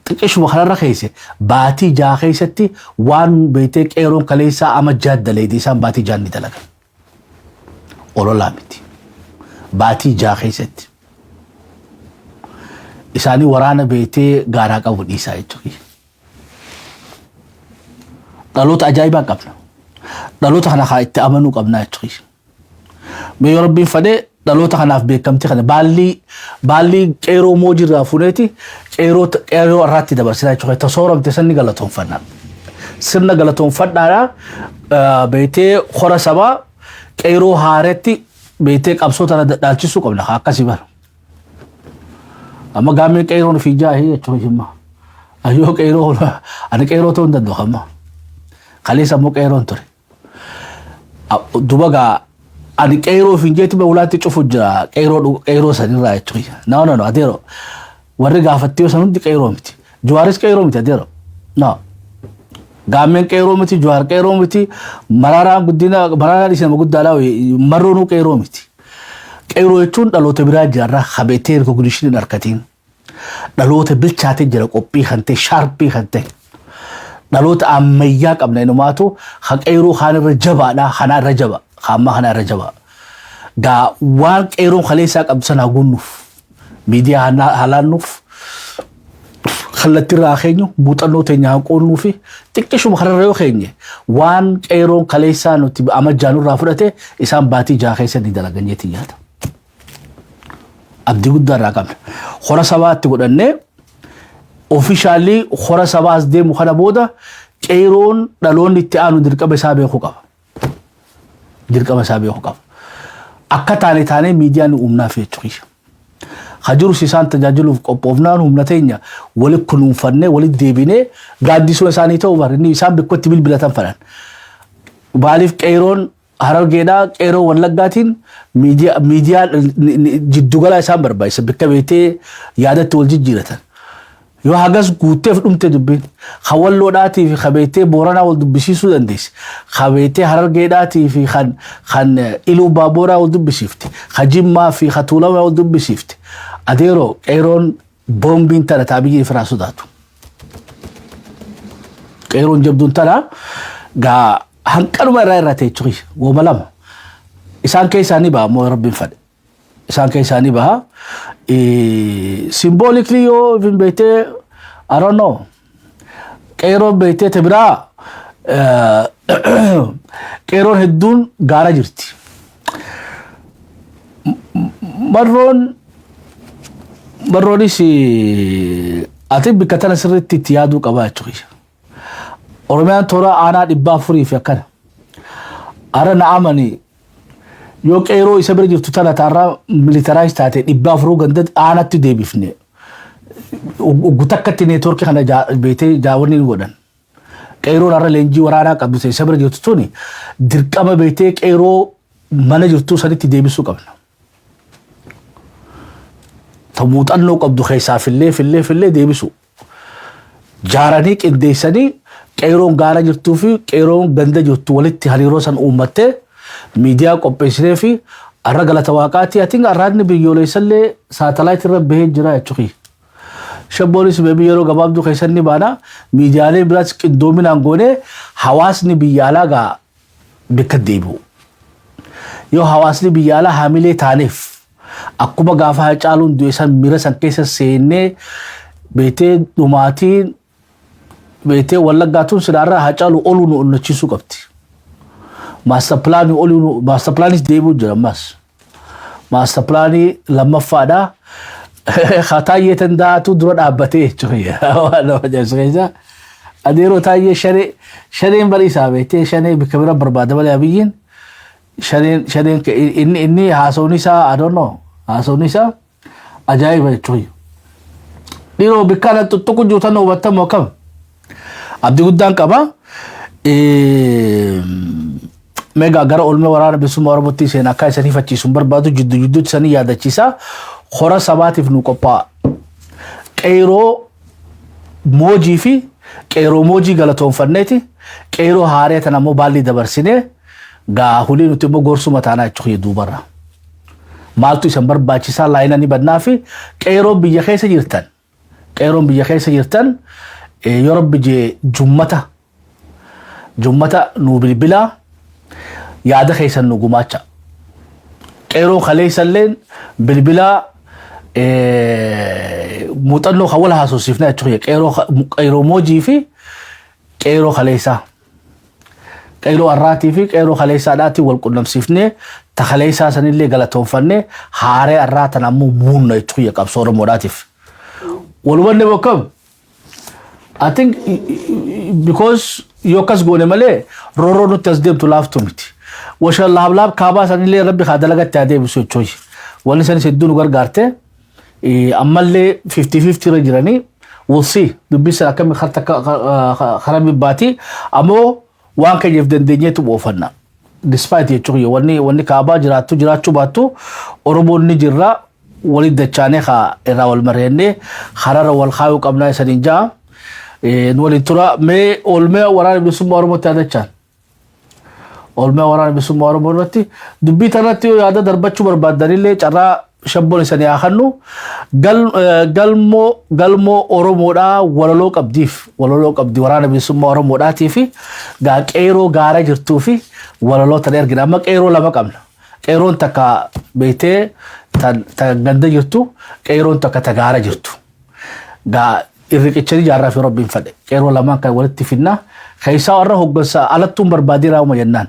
xiqqeeshuma kanarra keesse baatii jaa keessatti waan beetee qeeroon kaleessaa ama jaaddaleeti isaan baatii jaan ni dalagan ololaa miti baatii jaa keessatti isaanii waraana beetee gaaraa qabu dhiisaa jechuudha dhaloota ajaa'ibaa qabna dhaloota kana haa itti amanuu qabna jechuudha mee yoo rabbiin fedhe dhaloota kanaaf beekamtii kana baalli qeeroo moojirraa funeeti qeeroo irraatti dabarsinaa jechuudha tasooramte sanni galatoonfannaa sirna galatoonfadhaadhaa beetee hora sabaa qeeroo haaretti beetee qabsoo tana dhaalchisuu qabna akkasii bara amma gaammee qeeroon fi jaahii jechuudha jimma ayyoo qeeroo ani qeeroo ta'uu hin danda'u amma kaleessa ammoo qeeroon ture dubagaa ani qeeroo fi jeetti bawulaatti cufu jira qeeroo sanirraa jechuudha no adeero warri gaafattee san hundi qeeroo miti Juwaaris qeeroo miti adeero no gaammeen qeeroo miti Juwaar qeeroo miti Maraaraan isaan guddaadhaa marroonuu qeeroo miti qeeroo jechuun dhaloota biraa jirarraa habeetee recognition harkatiin dhaloota bilchaatee jira qophii kan ta'e sharpii kan ta'e dhaloota ammayyaa qabna inumaatu qeeroo kanarra jabaadha kanarra jaba hamma kanarra jaba gaa waan qeeroon kaleessaa qabdu sana gunnuuf miidiyaa halaannuuf kallattii irraa keenyu muuxannoo teenya qoonnuu fi xiqqeeshuma kanarra yoo keenye waan qeeroon kaleessaa nuti amajjaanurraa fudhate isaan baatii jaa keessatti dalagan jeetii yaada abdii guddaa irraa qabna hora sabaatti godhannee officially hora sabaas deemu kana booda qeeroon dhaloonni itti aanu dirqama isaa beekuu qaba akka taane miidiyaan uumnaaf jechuudha hajuru isaan tajaajiluuf qophoofnaan humna teenya walitti kunuunfannee walitti deebinee gaaddisuu isaanii ta'uu barinni isaan bikkotti bilbilatan fadhan baaliif qeeroon harargeedhaa qeeroo wallaggaatiin miidiyaa jiddugala isaan barbaachisa bikka beetee yaadatti wal jijjiiratan yoo hagas guuteef dhumte dubbin khawalloodhaatii fi khabeetee booranaa wal dubbisiisuu dandeesse khabeetee harargeedhaatii fi kan iluu baaboraa wal dubbisiifte khajimmaa fi khatuulamaa wal dubbisiifte adeero qeeroon boombiin tana taabiyyi firaa sodaatu qeeroon jabduun tana gaa hanqanuma irraa teechuu woma lama isaan keessaanii ba'a moo rabbiin fadhe isaan keessaanii ba'a symbolically yo even bete I don't know qeero bete tebra qeeroon hedduun gaara jirti marroonis ati bikka tana sirriitti itti yaaduu qabaa jechuudha oromiyaan toora aanaa 400 fi akkana ara na'amani yoo qeeroo isa bira jirtu tana taarraa militarize taate 400 ganda aanatti deebifne gutakkatti neetworkii kana beetee jaawwanni godhan qeeroon arra leenjii waraanaa qabdu isa bira jirtu tuni dirqama beetee qeeroo mana jirtu sanitti deebisuu qabna tamuuxannoo qabdu keessaa fillee deebisu jaaranii qindeessanii qeeroon gaara jirtuu fi qeeroon ganda jirtu walitti hariiroo san uummattee miidiyaa qopheessinee fi arra galata waaqaati atiin arraadni biyyoolessallee saatalaayit irra bahee jira jechuudha. Shabboonis beebii yeroo gabaabduu keessatti baana miidiyaalee biraas qindoominaan goonee hawaasni biyya alaa gaa bakka deebi'u. Yoo hawaasni biyya alaa haamilee taaneef akkuma gaafa Hacaaluun du'e san miira san keessa seennee beetee dhumaatiin beetee wallaggaatuun sidaarraa Hacaaluu oluu nu onnachiisuu qabdi. Master planis deebi'u jira ammas. Master planii lammaffaadha. Khataayee tan daatu dura dhaabbatee jechuudha. Waan nama jaallatudha. Adeeroo taayee shaneen bariisaa beektee shanee bikka bira barbaada malee abiyyiin shaneen inni haasawni isaa I don't know haasawni isaa ajaa'iba jechuudha. Dhiiroo bikkaan tuttuqu juutan hubattamu akkam abdii guddaan qaba. Mega gara olme waraana bilisummaa Oromootti seen akka isanii fachiisuun barbaadu jiddu sanii yaadachiisa. Hora sabaatiif nu qophaa'a. Qeeroo moojii fi qeeroo moojii galatoonfanneeti. Qeeroo haaree tan ammoo baalli dabarsinee gaa hulii nuti immoo gorsuma taanaa jechuudha duubarra. Maaltu isan barbaachisaa laayina ni badnaa fi qeeroon biyya keessa jirtan. Qeeroon biyya keessa jirtan yoo rabbi jee jummata nu bilbilaa yaada keessan nu gumaacha. Qeeroo kaleessalleen bilbilaa muuxannoo kan wal haasofsiifnaa jechuudha. Qeeroo moojii fi qeeroo kaleessaa. Qeeroo arraatii fi qeeroo kaleessaadhaatiin wal qunnamsiifnee ta kaleessaa sanillee galatoonfannee haaree arraa tan ammoo muunna jechuudha qabsoo Oromoodhaatiif. Walumanne bokkam I think because yokas goone malee rooroo nutti as deemtu laaftu miti. Washa laab kaabaa sanillee rabbi kaa dalagatti adeebisu jechuudha. Wanni sanis hedduu nu gargaarte ammallee 50-50 irra jiranii we'll see dubbisa akkami karaa bibbaati ammoo waan keenyaaf dandeenyeetu oofanna. Despite jechuudha wanni kaabaa jiraachuu baattu Oromoon ni jirra waliin dachaanee irraa wal mareennee harara wal kaayuu qabnaa isaniin jaa. Waliin tura mee oolmee waraana bilisummaa Oromootti yaadachaan. Oolmee waraana bilisummaa Oromoo irratti dubbii tanatti yoo yaada darbachuu barbaaddanillee carraa shabboon isanii haakannu galmoo Oromoodhaa walaloo qabdi waraana bilisummaa Oromoodhaatii fi qeeroo gaara jirtuu fi walaloo tan ergina. Amma qeeroo lama qabna. Qeeroon takka beetee ta ganda jirtu qeeroon takka ta gaara jirtu. Irriqichanii jaarraa fi rabbiin fadhe qeeroo lamaan kan walitti finna keessaa warra hoggansa alattuun barbaadee raawuma jennaan.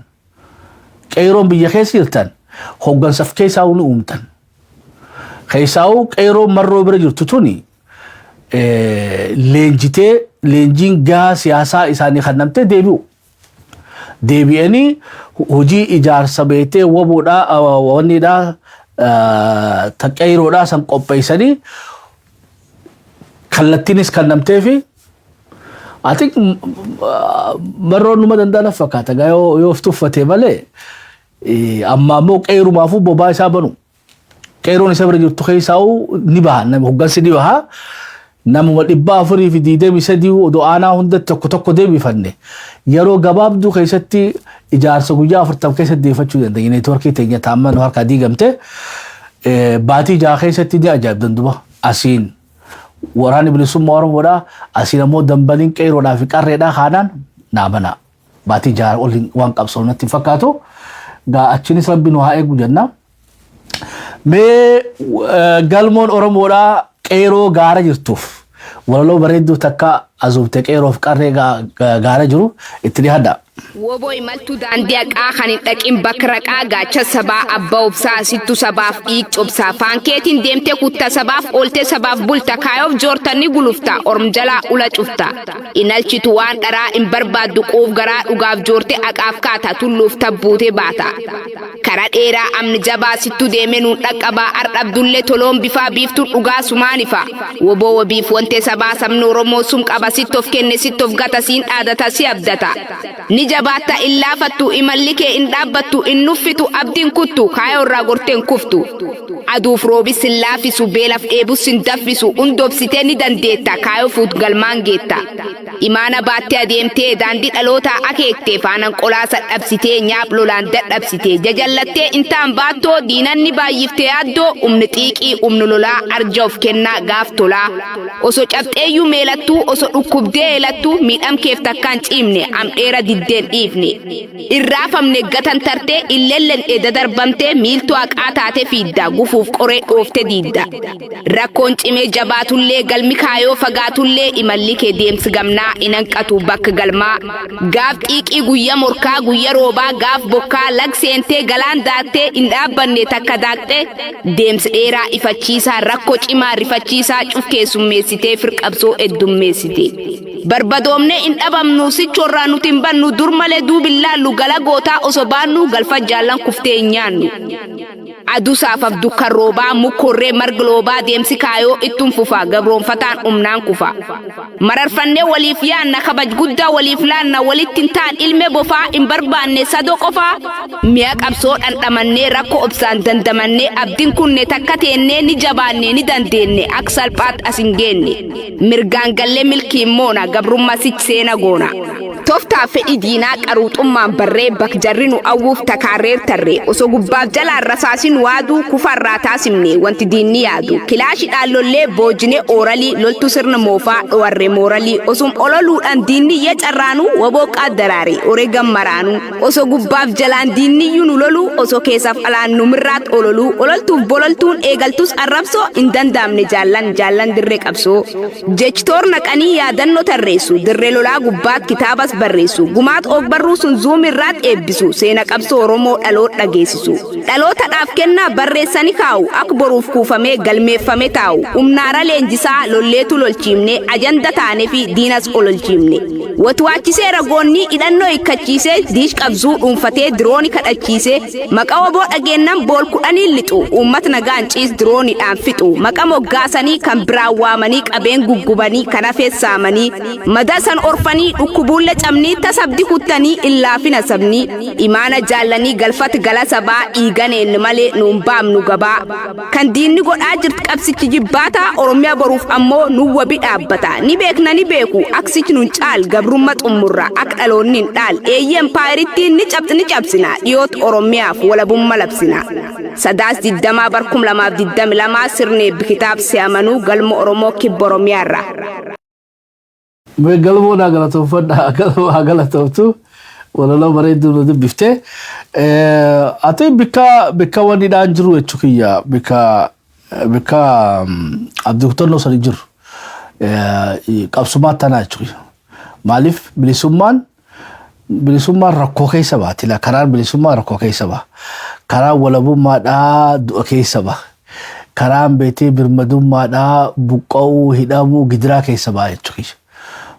Qeeroon biyya keessa jirtan hoggansaaf keessaa ni uumtan. Keessaa qeeroo marroo bira jirtu tuni leenjiin gahaa siyaasaa isaanii kennamtee deebi'anii hojii ijaarsa beetee waboodhaa wanniidhaa ta qeeroodhaa san qopheessanii kallattiinis kennamtee fi I think marroon numa danda'an fakkaata gaa yoo of tuffatee malee amma ammoo qeerumaafuu bobaa isaa banu. Qeeroon isa bira jirtu keessaa ni baha hoggansi ni baha نمو الإبافري في ديدة بيسدي ودعانا هند تكو دي بيفني يرو جباب دو كيستي إجار سجوجا فرتم كيست دي فتشو دي نتوركي تيجي تامن وهر كدي جمته باتي جا كيستي دي أجاب دندوبا أسين وراني بلسوم مورم ورا أسين مو دمبلين كيرو دا في كاريدا خانان نامنا باتي جا أولين وان كابسونا تفكاتو غا أتشيني سلبين وهاي جنة مي قلمون أورم ورا كيرو غارة جرتوف ولو بريدو تكا أزوبتك كيرو في كاريدا غارة جرو اتري هدا Woboy maltu daandiyaa qaaqanin dhaqin bakra qaagaacha sabaa abbaa obsaa sittu sabaaf dhiiqobsaa faankeetiin deemtee kutta sabaaf oolte sabaaf bulta kaayoof joortanni gulufta orm jalaa ula cufta inalchitu waan dharaa in barbaaddu qoof garaa dhugaaf joorte aqaaf kaata tulluuf tabbuute baata kara dheeraa amni jabaa sittu deeme nuun dhaqqabaa ardhabdullee toloon bifaa biiftuun dhugaa sumaanifa woboo wabiif wante sabaa sabni oromoo sum qaba sittof kenne sittof gata siin dhaadata si abdata Nijabata illa fattu imallike in dabbattu in nuffitu abdin kuttu kayo ragorten kuftu aduf robi sillafisu belaf ebusin daffisu undobsite ni dandeetta kayo fut galmangetta imana batte ademte dandi dhalota akekte fanan qolasa dhabsite nyaap lolan dadhabsite jajallatte intan baatto dinanni baayifte addo umni xiiqi umnu lola arjof kenna gaftola oso cabxeyu melattu oso dhukkubde elattu midam kefta kan cimne am dheera den ifni irrafamne gatan tarte illellen eda darbamte miltu aqaataate fidda gufuuf qore dhoofte didda rakkoon cime jabaatulle galmi kaayo fagaatulle imallike deemsi gamna inanqatu bakka galma gaaf xiiqi guyya morkaa guyya roobaa gaaf bokkaa lag seente galaan daatte indhaabbanne takka daaqxe deemsi dheeraa ifachiisaa rakko cimaa rifachiisaa cufkeessummeessitee firqabsoo eddummeessite barbadoomne indhabamnu sichorraa nutin bannu durmale dubilaallu galagoota osobaannu galfa jaallan kuftee nyaannu adu saafaf dukkan roobaa mukkorree margloobaa deemsi kaayoo ittun fufa gabroonfataan umnaan kufa mararfanne waliif yaanna kabaj guddaa waliif laanna walittin taan ilme bofaa in barbaanne sado qofaa mi'a qabsoo dhandhamannee rakko obsaan dandamanne abdin kunne takka teennee ni jabaanne ni dandeenne ak salphaat asin geenne mirgaan galle milkiin moona gabrumma sich seena goona toftaa fedhi diinaa qaruuxummaan barree bakjarrinu awwuuf takaareer tarree osoo gubbaaf jalaan rasaasin waaduu kufarraa taasimne wanti diinni yaadu kilaashi dhaallollee boojine ooralii loltu sirna moofaa dhowarre mooralii osum ololuudhaan diinni yee carraanu waboo qaaddaraare ore gammaraanu osoo gubbaaf jalaan diinniyyuu nu lolu osoo keessaaf alaan numirraat ololuu ololtuuf bololtuun eegaltus arrabsoo hin danda'amne jaallan dirree qabsoo jechitoor naqanii yaadannoo tarreessu dirree lolaa gubbaat kitaabas barreessu gumaat ogbarruu sun zuumirraat eebbisu seena qabsoo oromoo dhaloot dhageessisu dhaloota dhaaf kennaa barreessani kaa'u ak boruuf kuufamee galmeeffame taa'u umnaara leenjisaa lolleetu lolchiimne ajanda taane fi diinas ololchiimne watwaachisee ragoonni hidhannoo ikkachiisee diish qabsuu dhuunfatee dirooni kadhachiisee maqaa waboo dhageennan bool kudhanii lixu uummat nagaan ciis dirooniidhaan fixu maqaa moggaasanii kan biraan waamanii qabeen guggubanii kan hafees saamanii madasan orfanii dhukkubuulle camni tasabdi kuttanii illaafina sabni imaana jaallanii galfat gala sabaa dhiiganeen malee nuun baamnu gabaa kan diinni godhaa jirti qabsichi jibbaataa oromiyaa boruuf ammoo nu wabi dhaabbata ni beekna ni beeku aksichi nun caal gabrumma xummurra ak dhaloonnin dhaal eeyyen paayirittiin ni cabsina dhiyoot oromiyaaf walabumma labsina sadaas diddamaa barkum lamaaf diddami lamaa sirnee bikitaab siyamanuu galma oromoo kibba oromiyaarra galmo na galatoftu wala lo bareedu no bifte ate bika wani daan jiru echukiya bika abduktor no sari jiru qabsuma tana echukiya malif bilisumman rakko keessa baati la karar bilisumman rakko keessa ba karaa walabummaa dhaa du'a keessa ba karaan beetee birmadummaa dhaa buqqa'uu hidhamuu gidiraa keessa ba echukiya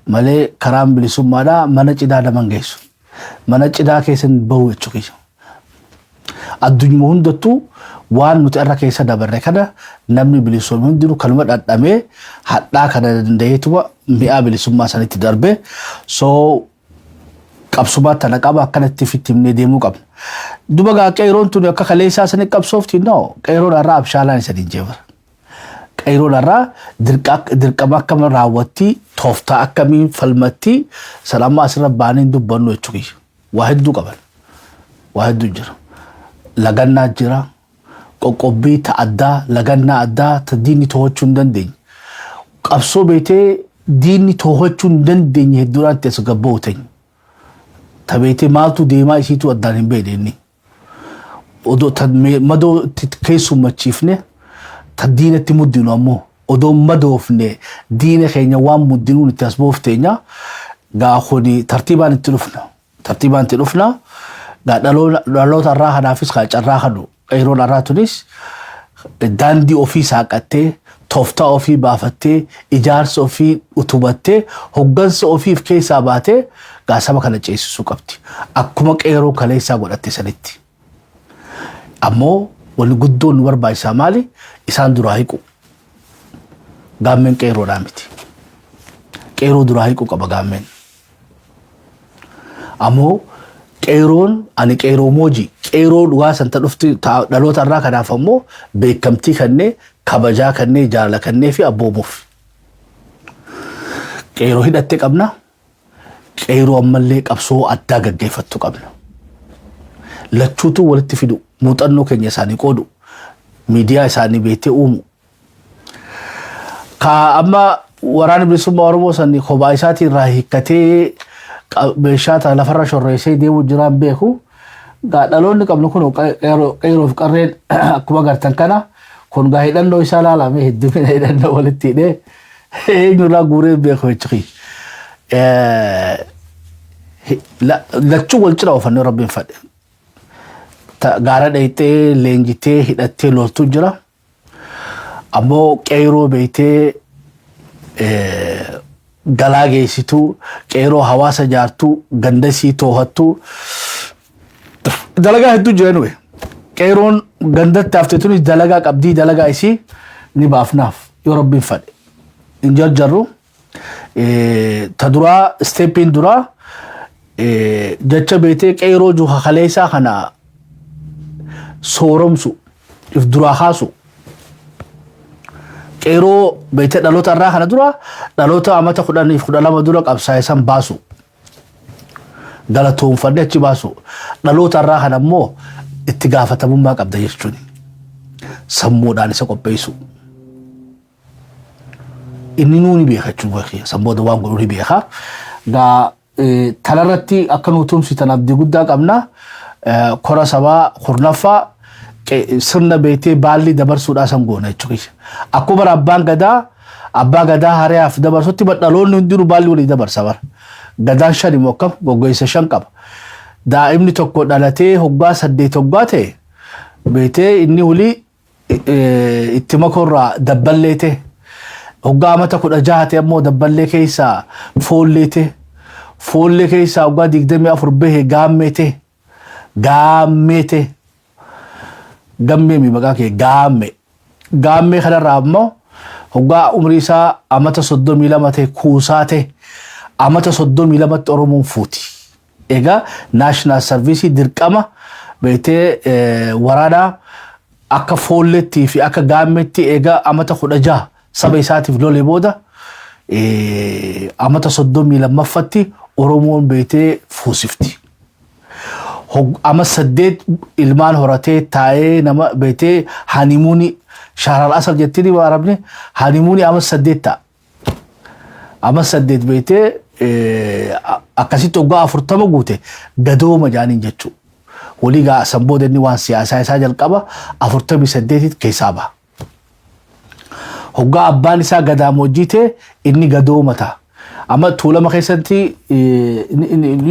malee karaan bilisummaadhaa mana cidaa naman geessu mana cidaa keessan bahu jechuudha addunyaa hundattuu waan nuti irra keessa dabarre kana namni bilisummaa hundiru kalma dhadhamee hadhaa kana dandeetuma mi'a bilisummaa sanitti darbe soo qabsumaa tana qaba akkanatti fittimnee deemuu qabna duba gaa qeeroon tuni akka kaleessaa sanii qabsoofti no qeeroon irraa abshaalaan isa dinjeebar qeyroo irraa dirqama akkam raawwatti tooftaa akkamiin falmatti salama asirra baaniin dubbannu jechuudha. Waa hedduu qaban. Waa hedduu jira. Lagannaa jira. Qoqqobbii ta'addaa lagannaa addaa ta diinni to'achuu hin dandeenye. Qabsoo beetee diinni to'achuu hin dandeenye hedduudhaan teessa gabba'u ta'e. Ta beetee maaltu deemaa isiitu addaan hin beekne. Odoo madoo keessummachiifne ta diinatti muddinu ammoo odoo madoofne diina keenya waan muddinuun itti as boofteenya gaa kuni tartiibaan itti dhufna. Tartiibaan itti dhufna gaa dhaloota irraa kanaafis kaa carraa kanu qeyroon irraa tunis daandii ofii saaqattee tooftaa ofii baafattee ijaarsa ofii utubattee hoggansa ofiif keessaa baatee gaa saba kana ceesisuu qabdi. Akkuma qeyroo kaleessaa godhatte sanitti. Ammoo wani guddoon nu barbaachisaa maali? Isaan duraa hiqu. Gaammeen qeyroodhaa miti. Qeyroo duraa hiqu qaba gaammeen. Ammoo qeyroon ani qeyroo moojii qeyroo dhugaa santa dhufti dhaloota irraa kanaaf ammoo beekamtii kannee kabajaa kannee jaalala kannee fi abboomuuf. Qeyroo hidhattee qabna. Qeyroo ammallee qabsoo addaa gaggeeffattu qabna. Lachuutu walitti fidu. Muuxannoo keenya isaanii qoodu. Miidiyaa isaanii beektee uumu. Ka amma waraana bilisummaa Oromoo sanni kophaa isaatiin irraa hiikkatee meeshaa ta'a lafarra shorreessee deemuu jiraan beeku. Dhaloonni qabnu kun qeyroof qarreen akkuma gartan kana kun gaa hidhannoo isaa laalame heddumina hidhannoo walitti hidhee eenyurraa guuree beeku jechuudha. Lachuu wal cina oofannoo rabbiin fadhe. Gaara dhayitee leenjitee hidhattee loltuu jira. Ammoo qeyroo beektee galaa geessituu qeyroo hawaasa jaartuu gandasii toohattuu dalagaa hedduu jiran we. Qeyroon gandatti haftee tunis dalagaa qabdii dalagaa isii ni baafnaaf yoo rabbiin fadhe. In jarjarru ta duraa steppiin duraa jecha beektee qeyroo juha kaleessaa kana sooromsu if duraa kaasu. Qeyroo beektee dhaloota irraa kana dura dhaloota amata 12 dura qabsaa'e san baasu. Galatoonfadhe achi baasu. Dhaloota irraa kana ammoo itti gaafatamummaa qabda jechuun. Sammuudhaan isa qopheessu. Inni nuuni beeka jechuudha. Sammuuda waan godhu ni beeka. Gaa tanarratti akka nu tumsitan abdii guddaa qabna. Kora sabaa kurnaffaa sirna beektee baalli dabarsuudhaa san goona jechuudha. Akkuma abbaa gadaa hariyaaf dabarsutti dhaloonni hundinuu baalli walii dabarsa bara. Gadaan 5 immoo akkam goggoisa 5 qaba. Daa'imni tokko dhalatee hoggaa 8 hoggaa ta'e beektee inni hulii itti makorraa dabballee ta'e. Hoggaa amata 16 ta'e ammoo dabballee keessaa foollee ta'e. Foollee keessaa hoggaa 24 bahee gaammee ta'e. Gaammee ta'e. Gammee mi maqaa kee gaammee. Gaammee kanarraa ammoo hoggaa umrii isaa amata 32 ta'e kuusaa ta'e. Amata 32 Oromoon fuuti. Egaa national service dirqama beektee waraanaa akka foolleetti fi akka gaammeetti egaa amata 16 saba isaatiif lolee booda amata 32ffatti Oromoon beektee fuusifti. Ama 8 ilmaan horatee taa'ee nama beektee hanimuuni shahral asal jettini waarabne hanimuuni ama 8 ta'a. Ama 8 beektee akkasitti hoggaa 40 guute gadooma jaaniin jechuudha. Walii gaa sanbooda inni waan siyaasaa isaa jalqaba 48 keessaa ba'a. Hoggaa abbaan isaa gadaamoojjii ta'e inni gadooma ta'a. Amma tuulama keessatti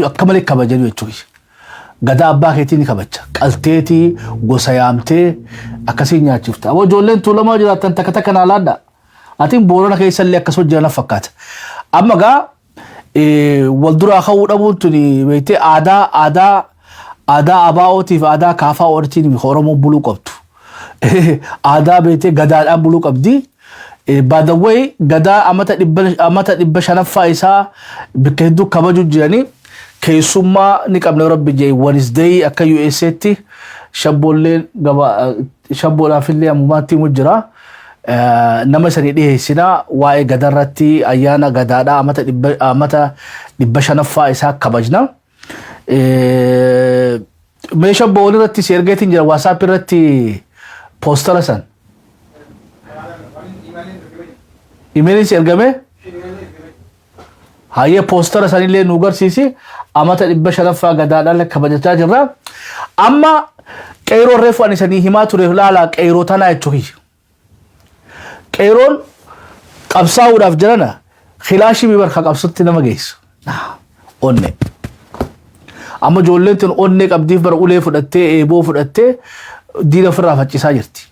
akka malee kabajanu jechuudha. Gadaa abbaa keetii ni kabaja. Qalteetii gosa yaamtee akkasii nyaachifta. Amma ijoolleen tuulamaa jiraatan takka takka naa laadda. Atiin boorana keessallee akkasuma jiran fakkaata. Amma gaa wal duraa ka'uu dhabuun tuni beektee aadaa abaa'ootiif aadaa kaafaa ortiin Oromoon buluu qabdu. Aadaa beektee gadaadhaan buluu qabdi. By the way gadaa amata 500ffaa isaa bakka hedduu kabaju jiranii keessummaa ni qabna rabbi jee Wednesday akka USAtti shabboolleen shabboonaafillee ammumaatti mu jira. nama sanii dhiyeessina waa'ee gadarratti ayyaana gadaadhaa amata dhibba shanaffaa isaa kabajna. Meeshaa boolii irratti si ergeetiin jira WhatsApp irratti poostara san. Imeeliin si ergame? Hayyee poostara sanillee nu garsiisi amata dhibba shanaffaa gadaadhaan kabajachaa jirra. Amma qeyroo reefu ani sanii himaa ture laala qeyroo tanaa jechuudha. Qeyroon qabsaa'uudhaaf jirana khilaashii bibarka qabsutti nama geessu. Onne. Amma ijoolleen tun onne qabdiif bara ulee fudhattee eeboo fudhattee diina ofirraa faccisaa jirti.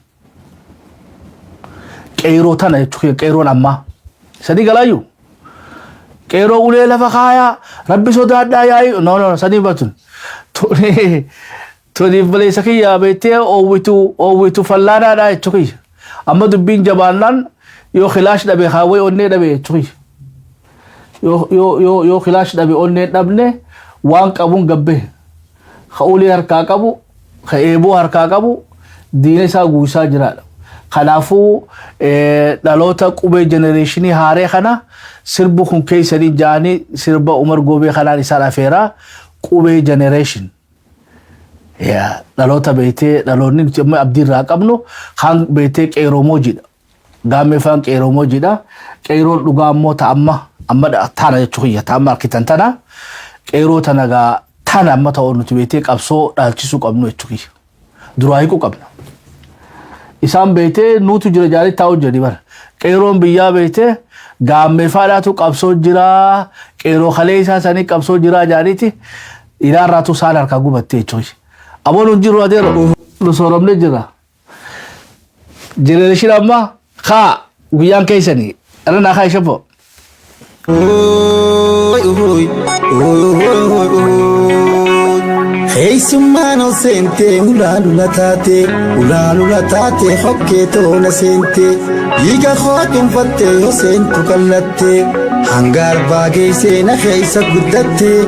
Qeyroo tana jechuudha qeyroon ammaa. Sadii galaayyuu. Qeyroo ulee lafa kaayaa rabbi sodaadhaa yaa'i no sadii batun. Tuniif baleessa kiyyaa beektee oowwitu fallaanaadhaa jechuudha. Amma dubbiin jabaannaan yoo khilaash dhabe haawwee onnee dhabe jechuudha. Yoo khilaash dhabe onnee dhabne waan qabuun gabbe. Ka ulee harkaa qabu, ka eeboo harkaa qabu diina isaa guusaa jiraadha. Kanaafuu dhaloota qubee jenereeshinii haaree kana sirbu kun keessanii jaanii sirba Umar Goobee kanaan isaan afeeraa qubee jenereeshin. Dhaloota beetee dhaloonni abdiirraa qabnu kan beetee qeyroo moojidha. Gaammeeffaan qeyroo moojidha. Qeyroon dhugaa ammoo ta'amma tana jechuudha. Ta'amma arkitan tana qeyroo tanagaa tana amma ta'uu nuti beetee qabsoo dhaalchisuu qabnu jechuudha. Duraa hiikuu qabna. Isaan beetee nuutu jira jaarii taa'u jedhi bara. Qeyroon biyyaa beetee gaammeeffaadhaatu qabsoo jira. Qeyroo kalee isaa sanii qabsoo jira jaariiti. Ilaarraatu isaan harkaa gubattee jechuudha. Aboon hunjiru adeero nu sooramne jira. Jenereeshin amma kaa guyyaan keessanii irra naa kaa ishafo. Heesummaanoo seentee ulaalula taate hokkee toona seentee dhiiga hootunfattee yoo seentu kallattee hangaar baagee seena keessa guddattee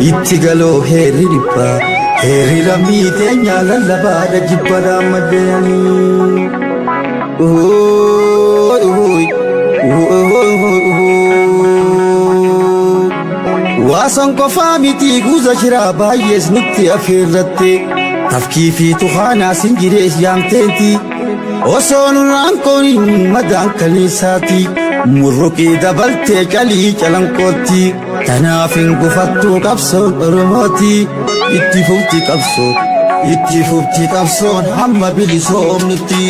itti galoo heerri dhibbaa. Heri ramite nyala labada jibada madeni. Wasan ko famiti guza shira bayes nutti afirratte. Tafkifi tuhana singirees yamtenti. Osonu rankoni madan kalisati. Murruki dabalte kali calankoti. Tanafin gufattu kapson oromoti. Itti fufti qabsoon hamma bilisoomnutti.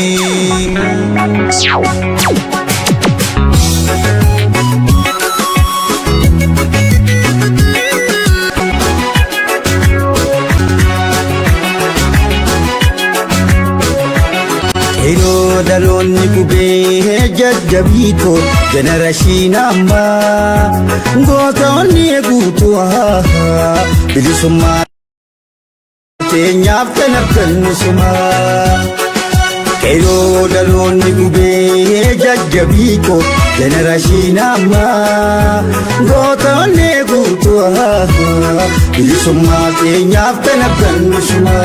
Qeyroo dhaloonni qubee jajjabiitoo jenereeshinii ammaa gootonni guutuu bilisummaa. Teenyaaf kanarkan suma qeyroo dhaloonni qubee jajjabiitoo jenereeshinii ammaa gootonni guutuu bilisummaa teenyaaf kanarkan suma.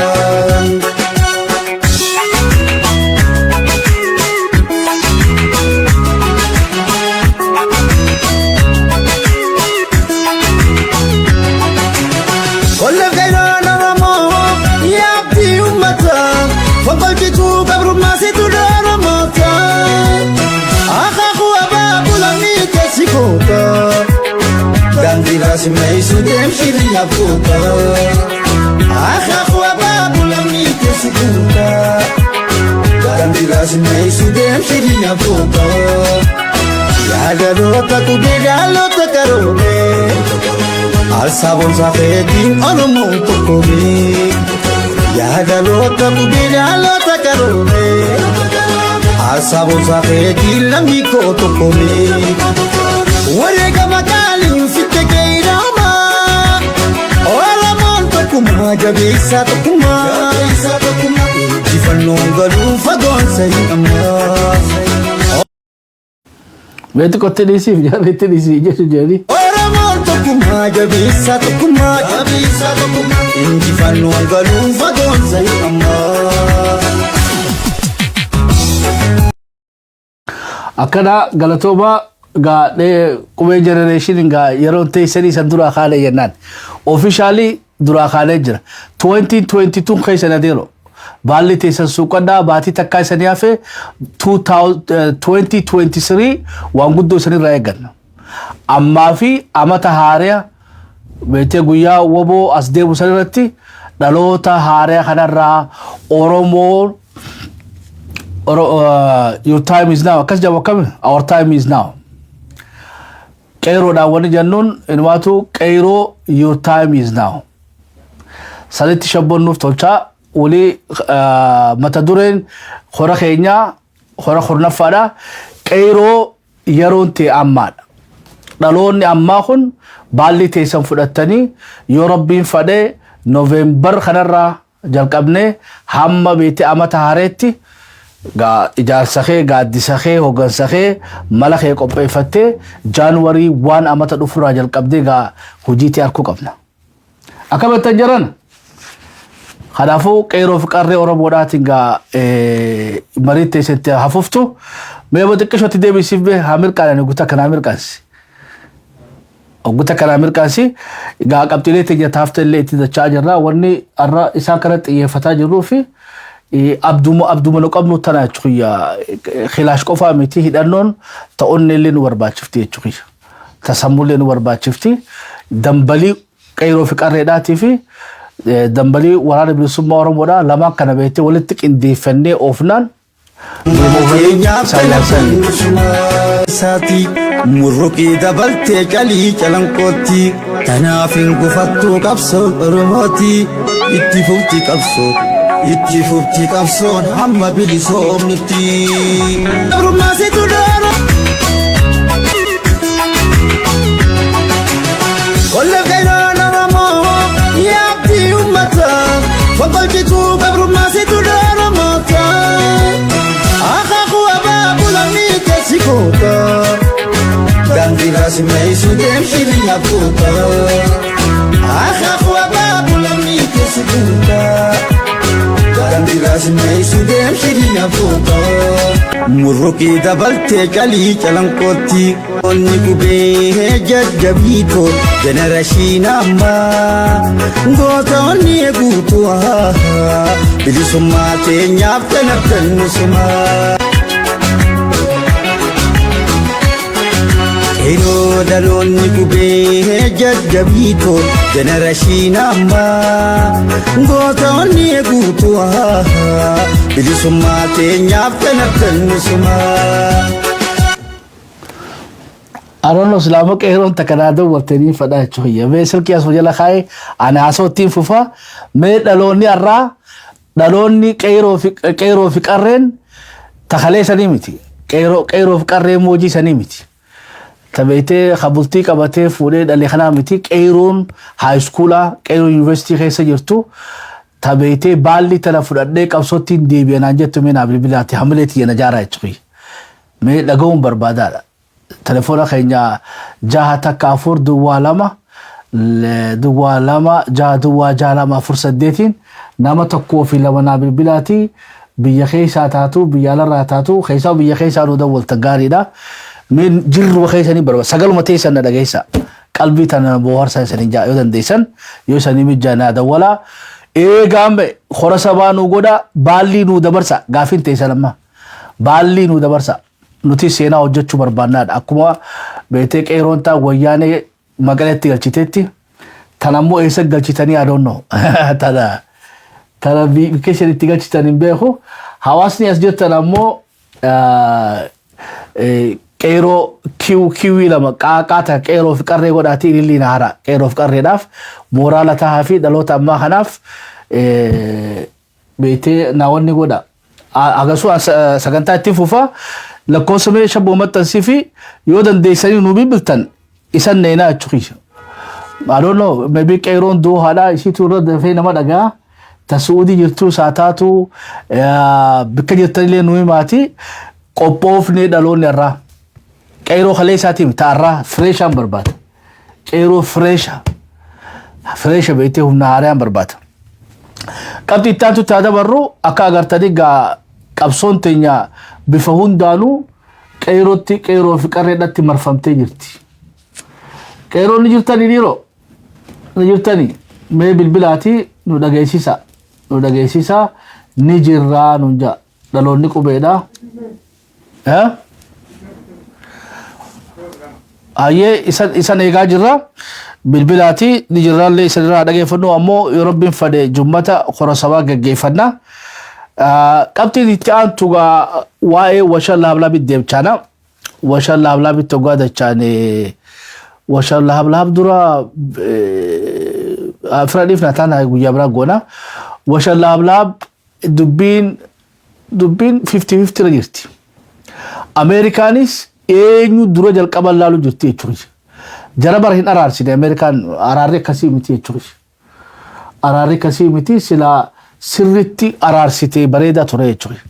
Fabalchitu kabru masitu dara mata. Akhaku ababula mite sikota. Gandira simeisu demshiri yafuta. Akhaku ababula mite sikota. Gandira simeisu demshiri yafuta. Yada rota kubira lota karone. Alsabon safetin olomun tokomi. Yada lota kubira lota karone. Asabo safeti lamiko tokome. Warega makali mfite keirama. Ola monto kuma jabisa tokuma. Jifanonga lufa gonsa yama. Betu kote disi vijana betu disi jesu jadi. Ola monto kuma jabisa tokuma. Jifanonga lufa gonsa yama. akkana galatooma ga qubee generation ga yeroon teessanii san dura kaale jennaan officially dura kaale jira 2022 keessa adeero baalli teessan suuqadhaa baatii takkaa isanii hafe 2023 waan guddoo isanirraa eegganna ammaa fi amata haaraa beekte guyyaa woboo as deemu sanirratti dhaloota haaraa kanarraa Oromoo your time is now akkas jabu akkami our time is now qeeroodhaan wani jennuun inumaatu qeeroo your time is now sanitti shabbonnuuf tolchaa wali mata dureen hora keenyaa hora hurnaffaadha qeeroo yeroon ta'e ammaadha dhaloonni ammaa kun baalli teessan fudhattanii yoo rabbiin fadhee November kanarraa jalqabnee hamma beete amata haareetti ga ijaarsakee gaaddisakee hoggansakee malakee qopheeffattee January 1 amata dhufurraa jalqabdee ga hojiitti arkuu qabna akkamittan jiran kanaafuu qeeroo fi qarree Oromoodhaatiin ga marii teessatti hafuftu meeba xiqqishootti deebisiif bee haa mirqaanani guutaa kanaa mirqaansi kana mirqaansi ga qabxiilee teenya taaftallee itti dachaa jirra wanni arra isaa kana xiyyeeffataa jirruu fi abduma no qabnu tana chuya khilaash qofa miti hidhannoon ta'onni leen warbaachifti jechuudha tasammuleen warbaachifti dambalii qeeroo fi qarreedhaatii fi dambalii waraana bilisummaa Oromoodhaa lama kana beekte walitti qindeeffannee oofnaan Sati murruqii dabaltee qalii calanqootti tanaafin gufattuu qabsoon Oromooti itti fufti qabsoon hamma bilisoomnutti. Abrumaasitu dooro kolle qeeroon Oromoo yaabdii ummata foqolchituu abrumaasitu dooro moota. Ganti rasmei sudem shirinya puta akhafu babu lamni kesikuta ganti rasmei sudem shirinya puta murruqi dabalte kali calankoti onni kube jajjabito generation amma ngota onni egutu bilisumma teenya fenatan suma Ero dalonni kube jajjabito generation amma ngota onni egutu bilisumma teenya fenatan suma Arono Islaamo qeeroon takanaadoo waltanii fadhaa jechuudha mee silkii as wajjala kaa'ee ana asootiin fufa mee dhaloonni qeeroo fi qarreen takalee sanii miti qeeroo fi qarreen moojii sanii miti tabeete khabultii qabatee fuudhee dhalee kanaa miti qeeroon high schoola qeeroo university keessa jirtu tabeete baalli tana fudhadhee qabsootiin deebi'anaan jettu mee naa bilbilaatti hamileetti yana jaaraa jechuudha mee dhaga'uun barbaadaadha telefoona keenya jaha takka afur duwwaa lama jaha duwwaa jaha lama afur saddeetiin nama tokkoo fi lama naa bilbilaatti biyya keessaa taatu biyya alarraa taatu keessaa biyya keessaa nu dawwalta gaariidha min jirru keessanii barba sagaluma teessan dhageessa qalbii tana boharsa isaanii jaa yoo dandeessan yoo isaanii mijjana dawwala eegambe khora sabanu goda baalli nu dabarsa gaafin teessan amma baalli nu dabarsa nuti seenaa hojjechuu barbaannaadha akkuma beetee qeeroon taa wayyaanee magaalatti galchiteetti tanammoo eessa galchitanii I don't know tana biikeeshan itti galchitan hin beeku hawaasni as jettan ammoo qeeroo kiwi lama qaaqaata qeeroo fi qarree godhaatii ililliin haara qeeroo fi qarreedhaaf mooraala tahaa fi dhaloota ammaa kanaaf beetee naawwanni godha agasuu sagantaa itti fufa lakkoofsa mee shabboo maxxansii fi yoo dandeessanii nu bilbiltan isan neenaa jechuudha. I don't know maybe qeeroon doohaadhaa isiitu irra dafee nama dhagaa tasuudii jirtuu saataatu bikka jirtanillee nu himaati qophoofnee dhaloonni irraa qeeroo kalee isaatiin taarraa fireeshaan barbaada qeeroo fireesha beetee humna haaraan barbaada qabxii ittaantu taa dabarru akka agartanii gaa qabsoon teenya bifa hundaanuu qeeroo fi qarreedhatti marfamtee jirti. Qeeroo ni jirtanii dhiiroo ni jirtanii mee bilbilaati nu dhageessisa ni jirraa nun jaa dhaloonni qubeedha. Ayyee isan eegaa jirra bilbilaati ni jirraallee isan irraa dhageeffannu ammoo yoo rabbiin fade jummata kora sabaa gaggeeffanna. Qabxiin itti aantu waa'ee washan lahablaabit deebchaana. Washan lahablaabit toggaa dachaane washan lahablaab dura firadiif nataan guyyaa biraa goona. Washan lahablaab dubbiin 50-50 irra jirti. Ameerikaanis eenyu dura jalqaban laalu jirti jechuudha. Jara bara hin araarsine Ameerikaan araarri akkasii miti jechuudha. Araarri akkasii miti silaa sirritti araarsitee bareedaa ture jechuudha.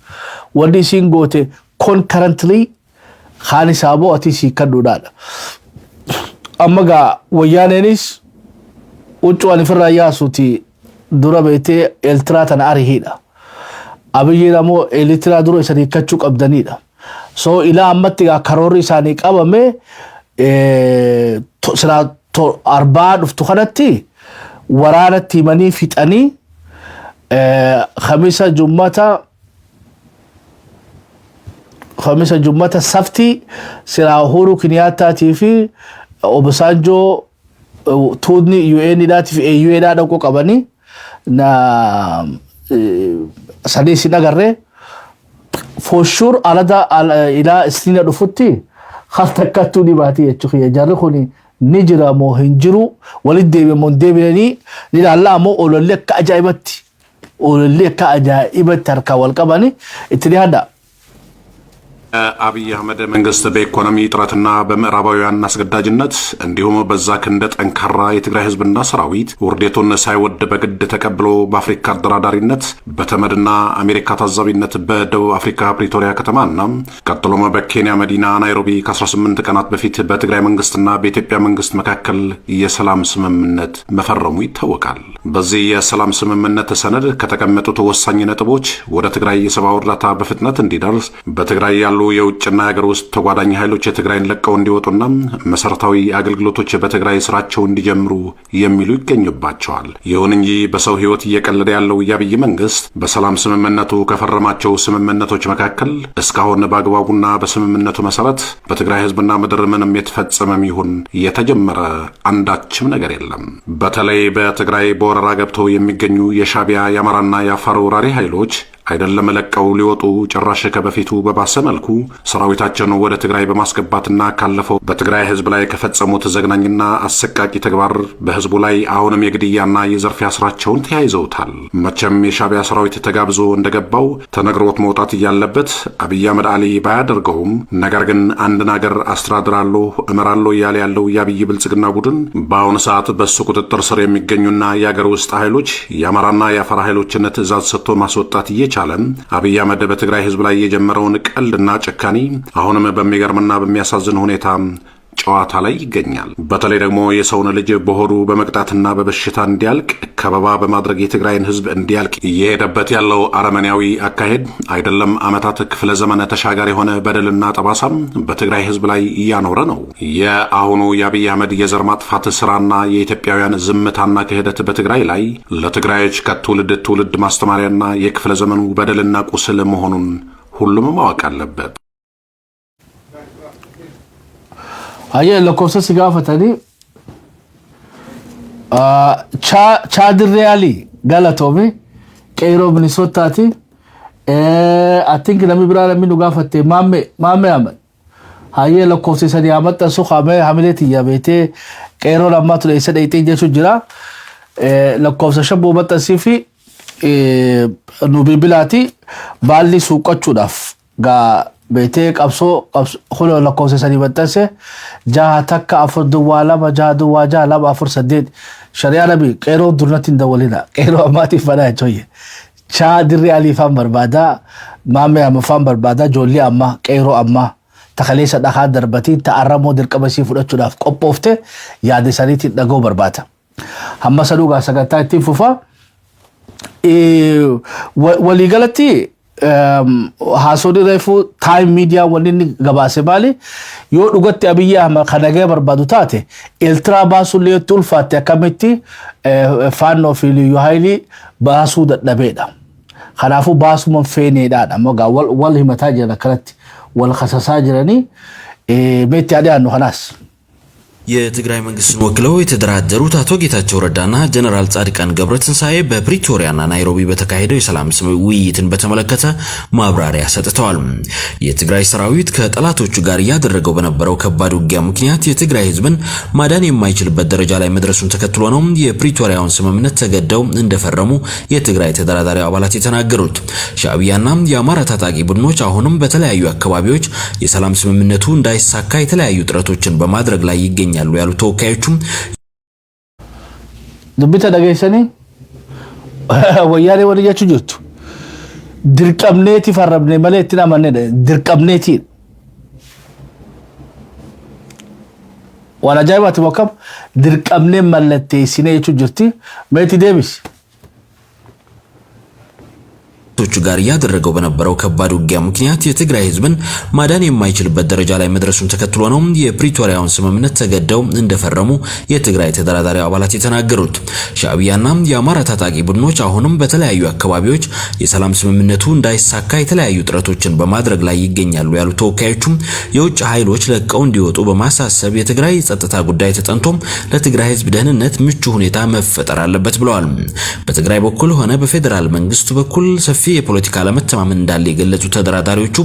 Wanni isiin goote concurrently kaan isaa bo'atii sii kadhuudhaadha. Amma gaa wayyaaneenis huccuu ani firraa yaasuuti dura beetee eeltiraa tana arihiidha. Abiyyiin ammoo eeltiraa dura isa hiikkachuu qabdanidha. So ilaa ammatti karoorri isaanii qabame silaa arbaa dhuftu kanatti waraanatti himanii fixanii خميسة جمعة سفتي سلا هورو كنياتا تيفي وبسانجو تودني UN داتي في UN داكو كباني نا سادي سيناغرة for sure إلى سنين رفوتي خلتكتو دي باتي يتشخي جاري خوني نجرا مو هنجرو ولد دي من دي بني نلا الله مو أولو لك كأجايبتي وللي كأجائب تركا والقباني اتريادا አብይ አህመድ መንግስት በኢኮኖሚ ጥረትና በምዕራባውያን አስገዳጅነት እንዲሁም በዛ ክንደት ጠንካራ የትግራይ ህዝብና ሰራዊት ውርደቱን ሳይወድ በግድ ተቀብሎ በአፍሪካ አደራዳሪነት በተመድና አሜሪካ ታዛቢነት በደቡብ አፍሪካ ፕሪቶሪያ ከተማና ቀጥሎም በኬንያ መዲና ናይሮቢ ከ18 ቀናት በፊት በትግራይ መንግስትና በኢትዮጵያ መንግስት መካከል የሰላም ስምምነት መፈረሙ ይታወቃል። በዚህ የሰላም ስምምነት ሰነድ ከተቀመጡት ወሳኝ ነጥቦች ወደ ትግራይ የሰብአዊ እርዳታ በፍጥነት እንዲደርስ በትግራይ ያሉ የውጭና የሀገር ውስጥ ተጓዳኝ ኃይሎች የትግራይን ለቀው እንዲወጡና መሰረታዊ አገልግሎቶች በትግራይ ስራቸው እንዲጀምሩ የሚሉ ይገኙባቸዋል። ይሁን እንጂ በሰው ህይወት እየቀለደ ያለው የአብይ መንግስት በሰላም ስምምነቱ ከፈረማቸው ስምምነቶች መካከል እስካሁን በአግባቡና በስምምነቱ መሰረት በትግራይ ህዝብና ምድር ምንም የተፈጸመም ይሁን የተጀመረ አንዳችም ነገር የለም። በተለይ በትግራይ በወረራ ገብተው የሚገኙ የሻቢያ የአማራና የአፋር ወራሪ ኃይሎች አይደለም ለቀው ሊወጡ ጭራሽ ከበፊቱ በባሰ መልኩ ሰራዊታቸውን ወደ ትግራይ በማስገባትና ካለፈው በትግራይ ህዝብ ላይ ከፈጸሙት ዘግናኝና አሰቃቂ ተግባር በህዝቡ ላይ አሁንም የግድያና የዘርፊያ ስራቸውን ተያይዘውታል። መቼም የሻቢያ ሰራዊት ተጋብዞ እንደገባው ተነግሮት መውጣት እያለበት አብይ አህመድ አሊ ባያደርገውም ነገር ግን አንድን ሀገር አስተዳድራለሁ እመራለሁ እያለ ያለው የአብይ ብልጽግና ቡድን በአሁኑ ሰዓት በሱ ቁጥጥር ስር የሚገኙና የሀገር ውስጥ ኃይሎች የአማራና የአፋር ኃይሎችን ትእዛዝ ሰጥቶ ማስወጣት ቻለም አብይ አህመድ በትግራይ ህዝብ ላይ የጀመረውን ቀልድና ጭካኔ አሁንም በሚገርምና በሚያሳዝን ሁኔታ ጨዋታ ላይ ይገኛል። በተለይ ደግሞ የሰውን ልጅ በሆዱ በመቅጣትና በበሽታ እንዲያልቅ ከበባ በማድረግ የትግራይን ህዝብ እንዲያልቅ እየሄደበት ያለው አረመኔያዊ አካሄድ አይደለም ዓመታት ክፍለ ዘመን ተሻጋሪ የሆነ በደልና ጠባሳም በትግራይ ህዝብ ላይ እያኖረ ነው። የአሁኑ የአብይ አህመድ የዘር ማጥፋት ስራና የኢትዮጵያውያን ዝምታና ክህደት በትግራይ ላይ ለትግራዮች ከትውልድ ትውልድ ማስተማሪያና የክፍለ ዘመኑ በደልና ቁስል መሆኑን ሁሉም ማወቅ አለበት። هيا لكوسة سقافة تاني تشاد الريالي قالتومي كيرو بنسوتاتي أتينك نمي برالا منو قافة مامي عمل هيا لكوسة سدي عمل تسوخ عمي عملتي يا بيتي كيرو لما تليسا دايتين جيسو جرا لكوسة شبو بتسيفي نوبي بلاتي بالي سوقا تشوداف بيتي قبصو خلو لكوسة سدي بتسي جاها تكا أفر دوالا ما جاها دواجا لما أفر سديد شريعة نبي كيرو درنتين دولينا كيرو أماتي فناي جوية شاد الريالي فان بربادا مامي أما فان بربادا جولي أما كيرو أما تخليسة دخان دربتين تأرمو در كبسي فرأتو داف قبوفته يادي سانيتي نغو بربادا هما سلوغا سكتا تنفوفا ولي غلطي haasoo reefu time media wanni gabaase maali yoo dhugatti Abiy Ahmed kanagee barbaadu taate Eertiraa baasuu leetti ulfaatte akkamitti faannoo fi Liyyuu Haayilii baasuu dadhabeedha. Kanaafuu baasuma feeneedhaadha mogaa wal himataa jiran akkanatti wal khasasaa jiranii meetti adeemnu kanaas. የትግራይ መንግስትን ወክለው የተደራደሩት አቶ ጌታቸው ረዳና ጀነራል ጻድቃን ገብረትንሳኤ በፕሪቶሪያና ናይሮቢ በተካሄደው የሰላም ውይይትን በተመለከተ ማብራሪያ ሰጥተዋል። የትግራይ ሰራዊት ከጠላቶቹ ጋር ያደረገው በነበረው ከባድ ውጊያ ምክንያት የትግራይ ህዝብን ማዳን የማይችልበት ደረጃ ላይ መድረሱን ተከትሎ ነው የፕሪቶሪያውን ስምምነት ተገደው እንደፈረሙ የትግራይ ተደራዳሪ አባላት የተናገሩት። ሻዕቢያና የአማራ ታጣቂ ቡድኖች አሁንም በተለያዩ አካባቢዎች የሰላም ስምምነቱ እንዳይሳካ የተለያዩ ጥረቶችን በማድረግ ላይ ይገኛሉ ያሉ ተወካዮቹም ድብተ ደገሰኒ ወያኔ ወዲያችሁ ጆቱ ድርቀምኔቲ ፈረብኔ ማለትና ማነ ድርቀምኔቲ ወላ ጃይባት ወከም ድርቀምኔ ማለቴ ሲኔቹ ጆቲ ሜቲ ዴቪስ ቶቹ ጋር ያደረገው በነበረው ከባድ ውጊያ ምክንያት የትግራይ ህዝብን ማዳን የማይችልበት ደረጃ ላይ መድረሱን ተከትሎ ነው የፕሪቶሪያውን ስምምነት ተገደው እንደፈረሙ የትግራይ ተደራዳሪ አባላት የተናገሩት። ሻዕቢያና የአማራ ታጣቂ ቡድኖች አሁንም በተለያዩ አካባቢዎች የሰላም ስምምነቱ እንዳይሳካ የተለያዩ ጥረቶችን በማድረግ ላይ ይገኛሉ ያሉ ተወካዮቹም የውጭ ኃይሎች ለቀው እንዲወጡ በማሳሰብ የትግራይ ጸጥታ ጉዳይ ተጠንቶ ለትግራይ ህዝብ ደህንነት ምቹ ሁኔታ መፈጠር አለበት ብለዋል። በትግራይ በኩል ሆነ በፌደራል መንግስቱ በኩል ሰፊ የፖለቲካ ለመተማመን እንዳለ የገለጹ ተደራዳሪዎቹ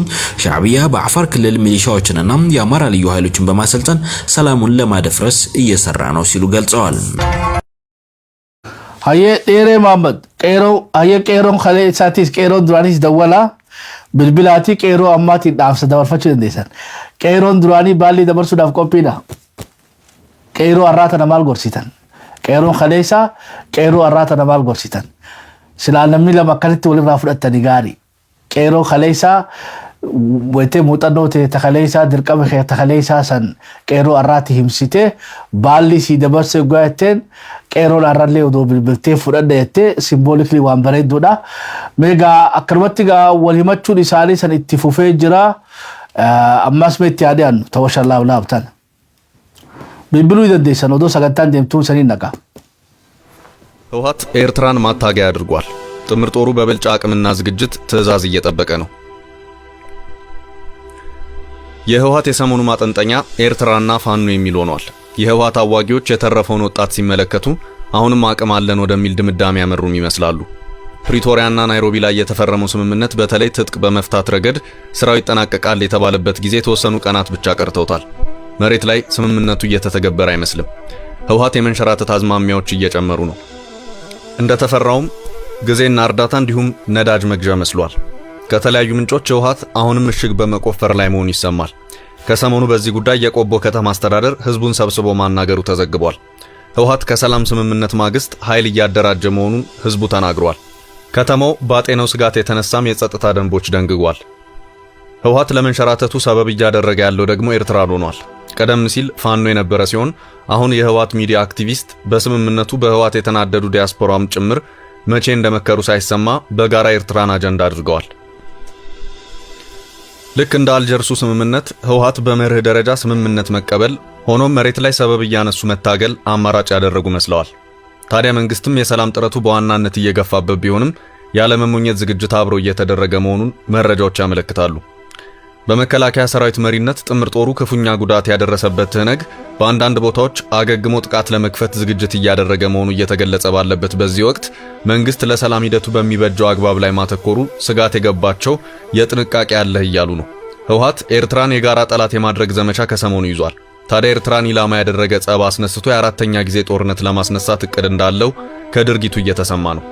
ሻዕቢያ በአፋር ክልል ሚሊሻዎችንና የአማራ ልዩ ኃይሎችን በማሰልጠን ሰላሙን ለማደፍረስ እየሰራ ነው ሲሉ ገልጸዋል። አየ ዴሬ ማመድ ቄሮ አየ ቄሮን ከለ ሳቲስ ቄሮ ዱራኒስ ደወላ ብልብላቲ ቄሮ አማቲ ዳፍሰ ደወልፈች እንደሰን ቄሮን ዱራኒ ባሊ ደበርሱ ዳፍ ቆፒዳ ቄሮ አራተ ነማል ጎርሲተን ቄሮን ከለሳ ቄሮ አራተ ነማል ጎርሲተን ስላለሚ ለማከለት ወለ ራፍደተኒ ጋሪ ቄሮ ከለይሳ ወይቴ ሙጣዶቴ ተከለይሳ ድርቀም ተከለይሳ ሰን ቄሮ አራት ሂምሲቴ ባሊ ሲደበርስ ጓቴን ቄሮ አራሌ ወዶ ብልብልቴ ፍረደቴ ሲምቦሊክሊ ዋንበረዶዳ ሜጋ አክርበትጋ ወልሂመቹ ዲሳሊ ሰን ኢትፉፌ ጅራ አማስሜት ያዲያን ተወሸላው ላብታን ቢብሉ ይደደሰን ወዶ ሰገታን ደምቱ ሰኒነቃ ህወሓት ኤርትራን ማታገያ አድርጓል። ጥምር ጦሩ በብልጫ አቅምና ዝግጅት ትዕዛዝ እየጠበቀ ነው። የህወሓት የሰሞኑ ማጠንጠኛ ኤርትራና ፋኖ የሚል ሆኗል። የህወሓት አዋጊዎች የተረፈውን ወጣት ሲመለከቱ አሁንም አቅም አለን ወደሚል ድምዳሜ ያመሩም ይመስላሉ። ፕሪቶሪያና ናይሮቢ ላይ የተፈረመው ስምምነት በተለይ ትጥቅ በመፍታት ረገድ ስራው ይጠናቀቃል የተባለበት ጊዜ የተወሰኑ ቀናት ብቻ ቀርተውታል። መሬት ላይ ስምምነቱ እየተተገበረ አይመስልም። ህወሓት የመንሸራተት አዝማሚያዎች እየጨመሩ ነው። እንደተፈራውም ጊዜና እርዳታ እንዲሁም ነዳጅ መግዣ መስሏል። ከተለያዩ ምንጮች ህወሓት አሁንም ምሽግ በመቆፈር ላይ መሆኑ ይሰማል። ከሰሞኑ በዚህ ጉዳይ የቆቦ ከተማ አስተዳደር ህዝቡን ሰብስቦ ማናገሩ ተዘግቧል። ህወሓት ከሰላም ስምምነት ማግስት ኃይል እያደራጀ መሆኑን ህዝቡ ተናግሯል። ከተማው ባጤነው ስጋት የተነሳም የጸጥታ ደንቦች ደንግጓል። ህወሓት ለመንሸራተቱ ሰበብ እያደረገ ያለው ደግሞ ኤርትራ ሆኗል። ቀደም ሲል ፋኖ የነበረ ሲሆን አሁን የህወሓት ሚዲያ አክቲቪስት በስምምነቱ በህወሓት የተናደዱ ዲያስፖራም ጭምር መቼ እንደመከሩ ሳይሰማ በጋራ ኤርትራን አጀንዳ አድርገዋል። ልክ እንደ አልጀርሱ ስምምነት ህወሓት በመርህ ደረጃ ስምምነት መቀበል ሆኖም መሬት ላይ ሰበብ እያነሱ መታገል አማራጭ ያደረጉ መስለዋል። ታዲያ መንግስትም የሰላም ጥረቱ በዋናነት እየገፋበት ቢሆንም ያለመሞኘት ዝግጅት አብሮ እየተደረገ መሆኑን መረጃዎች ያመለክታሉ። በመከላከያ ሰራዊት መሪነት ጥምር ጦሩ ክፉኛ ጉዳት ያደረሰበት ትነግ በአንዳንድ ቦታዎች አገግሞ ጥቃት ለመክፈት ዝግጅት እያደረገ መሆኑ እየተገለጸ ባለበት በዚህ ወቅት መንግስት ለሰላም ሂደቱ በሚበጀው አግባብ ላይ ማተኮሩ ስጋት የገባቸው የጥንቃቄ ያለህ እያሉ ነው። ህወሓት ኤርትራን የጋራ ጠላት የማድረግ ዘመቻ ከሰሞኑ ይዟል። ታዲያ ኤርትራን ኢላማ ያደረገ ጸብ አስነስቶ የአራተኛ ጊዜ ጦርነት ለማስነሳት እቅድ እንዳለው ከድርጊቱ እየተሰማ ነው።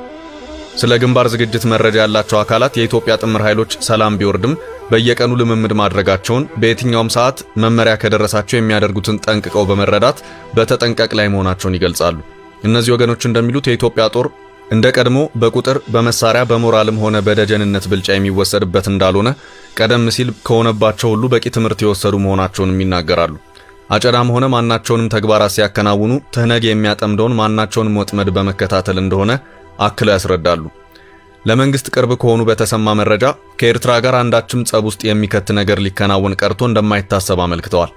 ስለ ግንባር ዝግጅት መረጃ ያላቸው አካላት የኢትዮጵያ ጥምር ኃይሎች ሰላም ቢወርድም በየቀኑ ልምምድ ማድረጋቸውን በየትኛውም ሰዓት መመሪያ ከደረሳቸው የሚያደርጉትን ጠንቅቀው በመረዳት በተጠንቀቅ ላይ መሆናቸውን ይገልጻሉ። እነዚህ ወገኖች እንደሚሉት የኢትዮጵያ ጦር እንደ ቀድሞ በቁጥር በመሳሪያ በሞራልም ሆነ በደጀንነት ብልጫ የሚወሰድበት እንዳልሆነ ቀደም ሲል ከሆነባቸው ሁሉ በቂ ትምህርት የወሰዱ መሆናቸውንም ይናገራሉ። አጨዳም ሆነ ማናቸውንም ተግባራት ሲያከናውኑ ትህነግ የሚያጠምደውን ማናቸውንም ወጥመድ በመከታተል እንደሆነ አክለው ያስረዳሉ። ለመንግስት ቅርብ ከሆኑ በተሰማ መረጃ ከኤርትራ ጋር አንዳችም ጸብ ውስጥ የሚከት ነገር ሊከናወን ቀርቶ እንደማይታሰብ አመልክተዋል።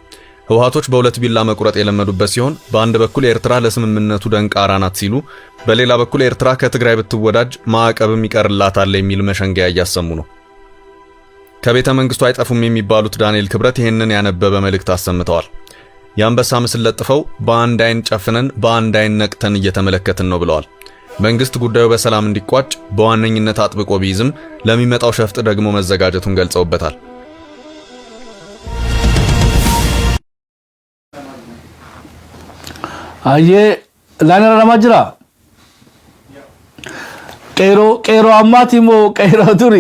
ህወሓቶች በሁለት ቢላ መቁረጥ የለመዱበት ሲሆን በአንድ በኩል ኤርትራ ለስምምነቱ ደንቃራ ናት ሲሉ፣ በሌላ በኩል ኤርትራ ከትግራይ ብትወዳጅ ማዕቀብም ይቀርላታል የሚል መሸንገያ እያሰሙ ነው። ከቤተ መንግስቱ አይጠፉም የሚባሉት ዳንኤል ክብረት ይህንን ያነበበ መልእክት አሰምተዋል። የአንበሳ ምስል ለጥፈው በአንድ አይን ጨፍነን በአንድ አይን ነቅተን እየተመለከትን ነው ብለዋል። መንግስት ጉዳዩ በሰላም እንዲቋጭ በዋነኝነት አጥብቆ ቢይዝም ለሚመጣው ሸፍጥ ደግሞ መዘጋጀቱን ገልጸውበታል። አየ ላነራ ለማጅራ ቄሮ አማቲሞ ቄሮ ዱሪ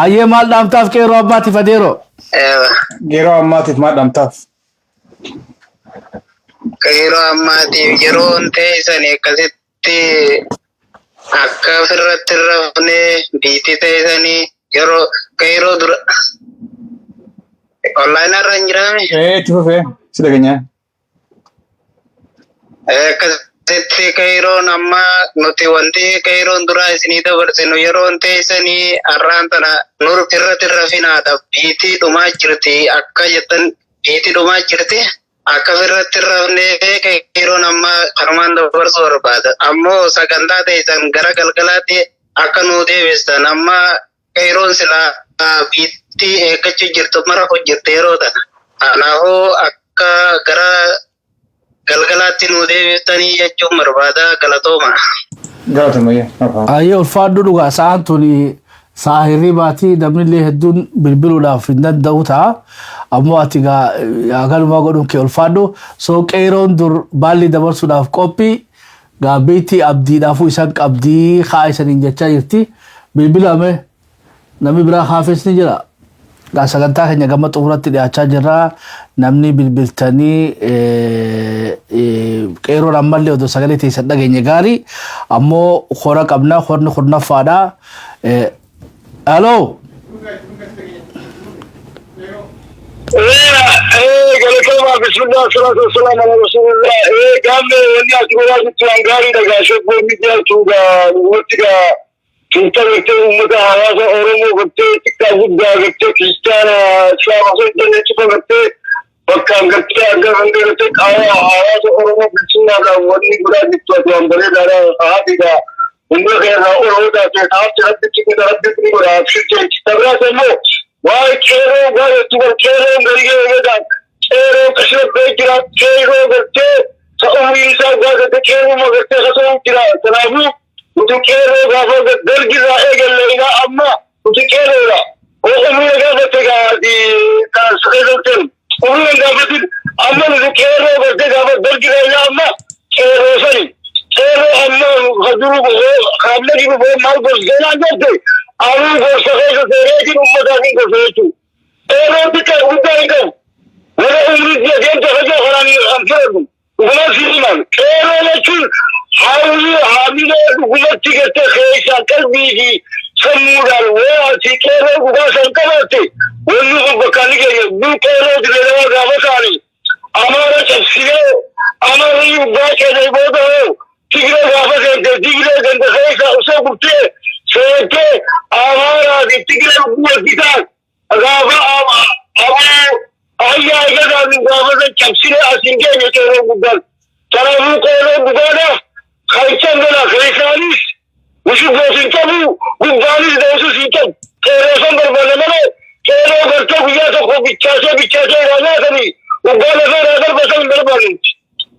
አየ ማልዳምታፍ ቄሮ አማቲ ፈዴሮ ቄሮ አማቲ ማልዳምታፍ ቄሮ አማቲ የሮንቴ ሰኔ ከሲቲ አካ ፍረት ረፍኔ ቢቲ ተሰኒ ቄሮ ዱራ online arranjame chufe sidaganya kasete kairo namma nuti wanti kairo dura isini dabarsinu yeronte isani arrantana nur firrati rafinada biti duma jirti akka yetan biti duma jirti akka firrati rafne kairo namma karman dabarsu barbada ammo saganda taisan gara galgalati akka nu devistan amma kairon sila biti ekachu jirtu mara ko jirteerota anaho akka gara galgalatti nu deebistanii jechuun barbaada galatoma ayo ulfaadhu dhugaa saantuni saahiribaati damnillee hedduun bilbiluudhaaf hin danda'u ta'a ammoo ati galuma godhuun kee ulfaadhu soo qeeroon dur baalli dabarsuudhaaf qophii gaabbiitti abdiidhaafuu isan qabdii haa isaniin jechaa jirti bilbilame namni biraa haafes ni jira sagantaa keenya gama xumuratti dhiyaachaa jirra namni bilbiltanii qeeroon ammallee odoo sagalee teessan dhageenye gaarii ammoo hora qabna horni kurnaffaadha aloo galatooma bismillah salatu wassalam ala rasulillah gamme wani atigoraji tuangari daga shokko midiyaatuga wutiga Kita ummata hawaasa Oromoo gartee xiqqaa guddaa gartee kiristaana islaama jennee cufa gartee bakkaan gartee akka hanga gartee qaawaa hawaasa Oromoo bilchinnaadhaan wanni godhaa jirtu ati waan bareedaadhaan haatiidha hunda keerraa Oromoodhaa ta'e haati rabbitti mida rabbitti godhaa abshirteetti tabraas immoo waa'ee qeeroo gaariitti gar qeeroon garigee eegadhaan qeeroo qashirabbee jira qeeroo gartee ta'umrii isaa gaazate qeeruma gartee kasoo jira kanaafuu utukero gafa dargiza egelle ina amma utukero la umri gafa tega di kasrezoten umri gafa di amma utukero gafa dargiza ina amma kero sari kero amma haduru go khamle gi go mal go gena jate aru go sahejo tereji ummata ni go setu kero tika udai go wala umri di gente hajo harani amfero wala siman kero la chul حاولي حامله حكومتي كته خيشا قلبي سمودال واتي كيرو غاسن كباتي ونو بكاني كيرو كيرو دلوا غابساني امارا تفسيره امارا يباكه ديبودو تيغرو غابسه تيغرو گند خيشا اسو بوتي سيته امارا دي تيغرو بوتيتا غابا ايا يغادي غابسه تفسيره اسينجه كيرو غدال تراو كيرو غدانا خايتان بلا خيسانيس وشو بوسين تبو وباليس دوسو سيتم كيرو سنبر بلمنو كيرو غرتو بياتو خو بيچاسه رانا سني وباليس رانا بسن بربانيت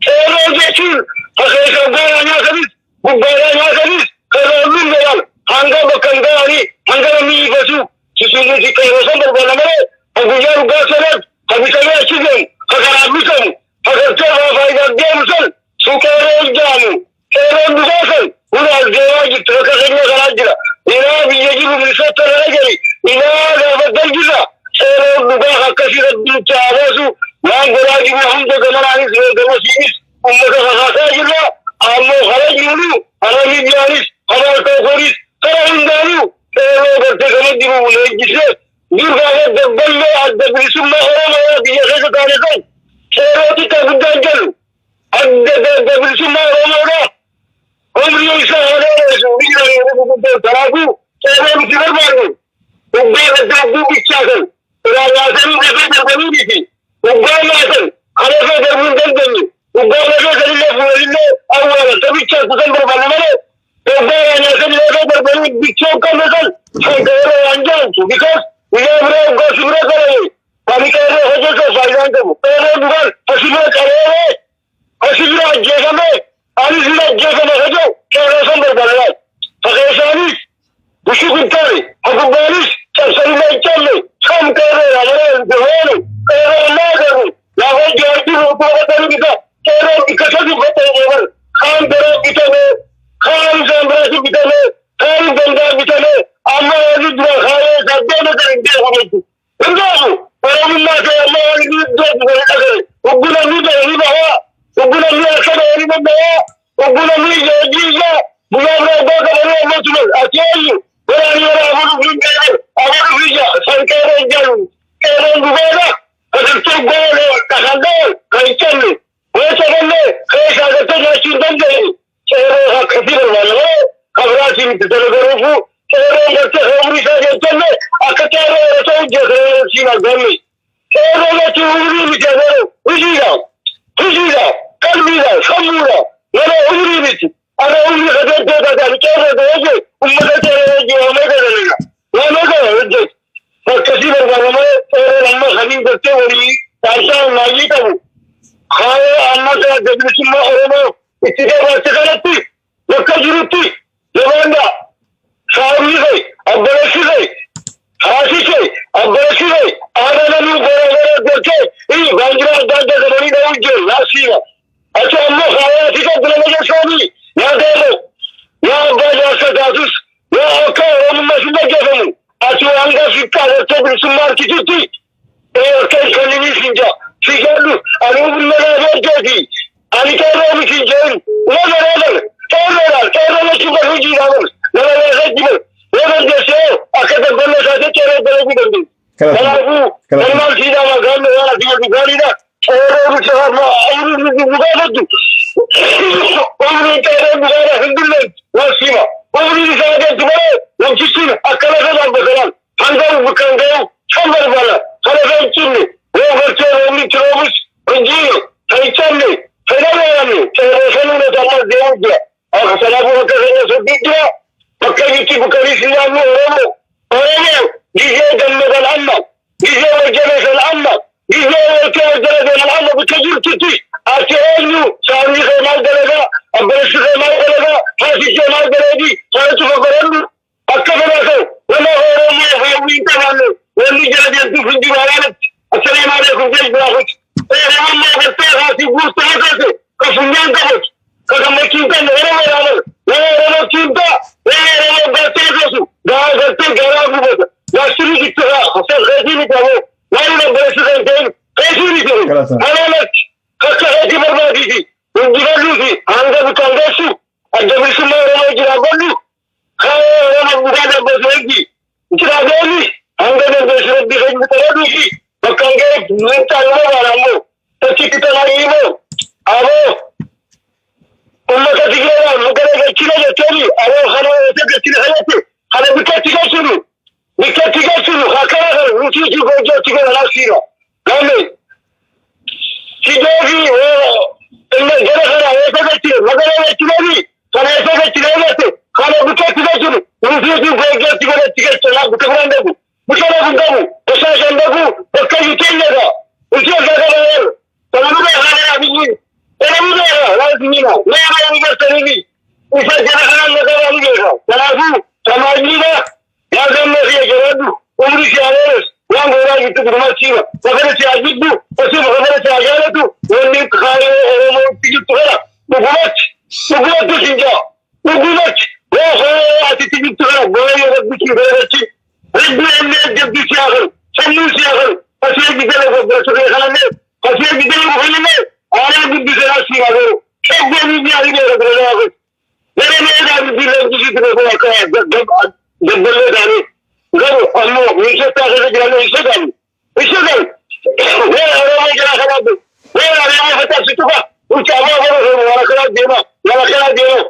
كيرو جيشون خيسان بلا رانا سني وباليس رانا سني كيرو من بيال هانگا بكنگا اني هانگا مي بسو سيسونو سي كيرو سنبر بلمنو وبيار غاسلت خبيسانه اچيگن خرابيسن خرچو فايدا ديمسن سو كيرو جامو كيرو بزاسن ولا الزواج تركزنا غراجنا إلى بيجيب من ستة رجلي إلى هذا الدرجة كيرو بزاها كثير بالتعاوزو ما غراجي محمد كمان عن اسمه دمسيس أمك خاصاجنا أمو خرج يولو أنا ميجانيس أنا توفريس ترى عندنا كيرو برتكمل دي ولجسه جرعة دبل الدبل ثم أنا بيجي خير تاني كيرو تكبر جلو أدد بالسماء ومولا عمري يسهل على تراكو كيف يتبرمجون وبين الدابو بالشاكل إذا لازم نفيد الدميري وقال لازم على فكرة من دمي وقال لازم الله أولا تبي تشوف تسمع بالمرة وقال لازم لازم بالمرة بتشوف كم مثل فكرة عنجان because we have got to break away but we can't have a fight on them but possible كلام possible جيسم أنا جيسم هذا كلام سمر بالله فكيساني وشو كنتاري أبو باليش تسلم يتكلم كم كلام على الجوال كلام ما كلام لا هو جالس يقول كلام كذا كلام كذا بتقول خام كلام كذا خام زمرة كذا خام بندا كذا أما يجد خايا سبنا كريم كذا إنجازو ولكن ما كان الله يجد كذا وقولا ميدا يبغى وقولا ميدا كذا يبغى وقولا ميدا يجيزا بيابنا بقى بني مسلم أكيد ولا يرى أبو فيجا أبو فيجا سركار الجنوب كلام بقى هذا تقول تخلل كيتني ويتكلم كيف هذا تجاشين دمجي شهرها كثير ولا خبراتي تتلقوا كلام يتهم رسالة أكثر رسالة سينا دمي كلام يتهم رسالة وجيلا قلبيلا خمولا ولا أمري بيتي أنا أمري خدمت هذا كلام ده أمة ترى وما كذا وما كذا فكثير من لما خليل بالتوري عشان ما يجيبه خايا أما كذا دبلت ما أرمو اتجاه تكلتي وكجرتي لماذا سامي أبرشي حاسي أبرشي أنا نلو برا بركة إيه بانجرا داندا زماني داوجي ناسيا أشوف أما خايا تيجا بلما جسمي يا دارو يا باجا سداسوس يا أكا أما شو بجسمه أشوف أنغا فيكا تبي سمار كتير إيه كيف خليني سنجا سيجالو أنا بقول لك جدي أنا كذا مسنجان لا كذا شو بقولي رامل لا جيبه لا جسوا أكيد بقول لك هذا كذا بقولي بدي كلام ما سيدا ما قال لا سيدا بقولي لا أنا بسمع ما أنا بقول أنا كذا بقول الحمد لله واسمع أنا سيدا تبغى وجسنا أكلا كذا بقول هذا بكرة شمر بلا هذا كذي وقتها اللي تروش رجيله هيتشلي فلاني فلاني تمام ديوجا أخسر وكذا سبيتها وكذي بكري سيامو أورمو جيجي جنة الأمة جيجي وجنة الأمة جيجي وجنة الأمة بتجيب تتي أتيانو سامي خمال درجة أبرش خمال درجة فاسي خمال درجة فاسو فكرنو أكبر ولا أورمو فاوين تمام واللي جالس يدوف الجبالات السلام عليكم كيف بلاخذ إيه ما بتفهم في بوست هذا كفنان دبل كذا كينتا ولا كينتا ولا بتفهم ده جرام بودا لا شيء كتير خسر خديني كمان ولا بس كنتين كيفني كمان أنا لك كذا بربادي ونجيبلوسي أنا بتنجسو أجمع سما ولا يجيبلو خايا أنا بقول بسويجي جرابي أنا بسوي بيجي بتردوسي وكانجي نتاعنا ولا تكتي تلاقيه أبو أمة تجينا مكانك كذا جتني أبو خلاص تكتي خلاص خلاص بكتيجاسونو هكذا روتي جوجا تيجي على سيرة كامل كذي إن جرى خلاص تكتي مكانك تلاقيه خلاص تكتي خلاص بكتيجاسونو روتي جوجا تيجي على بكرة ندبو بكرة ندبو بساس ندبو بكرة تيجي وشو كذا تمام هذا أبيين تمام هذا لازمينا لا يقدرني وفجأة أنا نقدر أقولها تلاقوا تمامينا لازم نسيج جرادو عمري شهرين وان غيره يتبع ماشينا وغيره شاجدو وسيم غيره شاجالتو واللي خايف أو تيجي تغير مقولات تشجع مقولات وخايف تيجي تغير بوي ربك غيرتي ربي أمي جبتي شاغل سمو شاغل فسيج جلبه بسوي خلنا فسيج جلبه خلنا أنا بدي سراسي هذا كيف بني جاري ليه رجلا أنا بدي لازم تجيبه كذا جبلة داري قالوا أمو ميشة تاخذ جلبه يشغل وين أنا ما جرى خلاص وين أنا ما فتح ستوفا وشابه ديما لا كلا ديما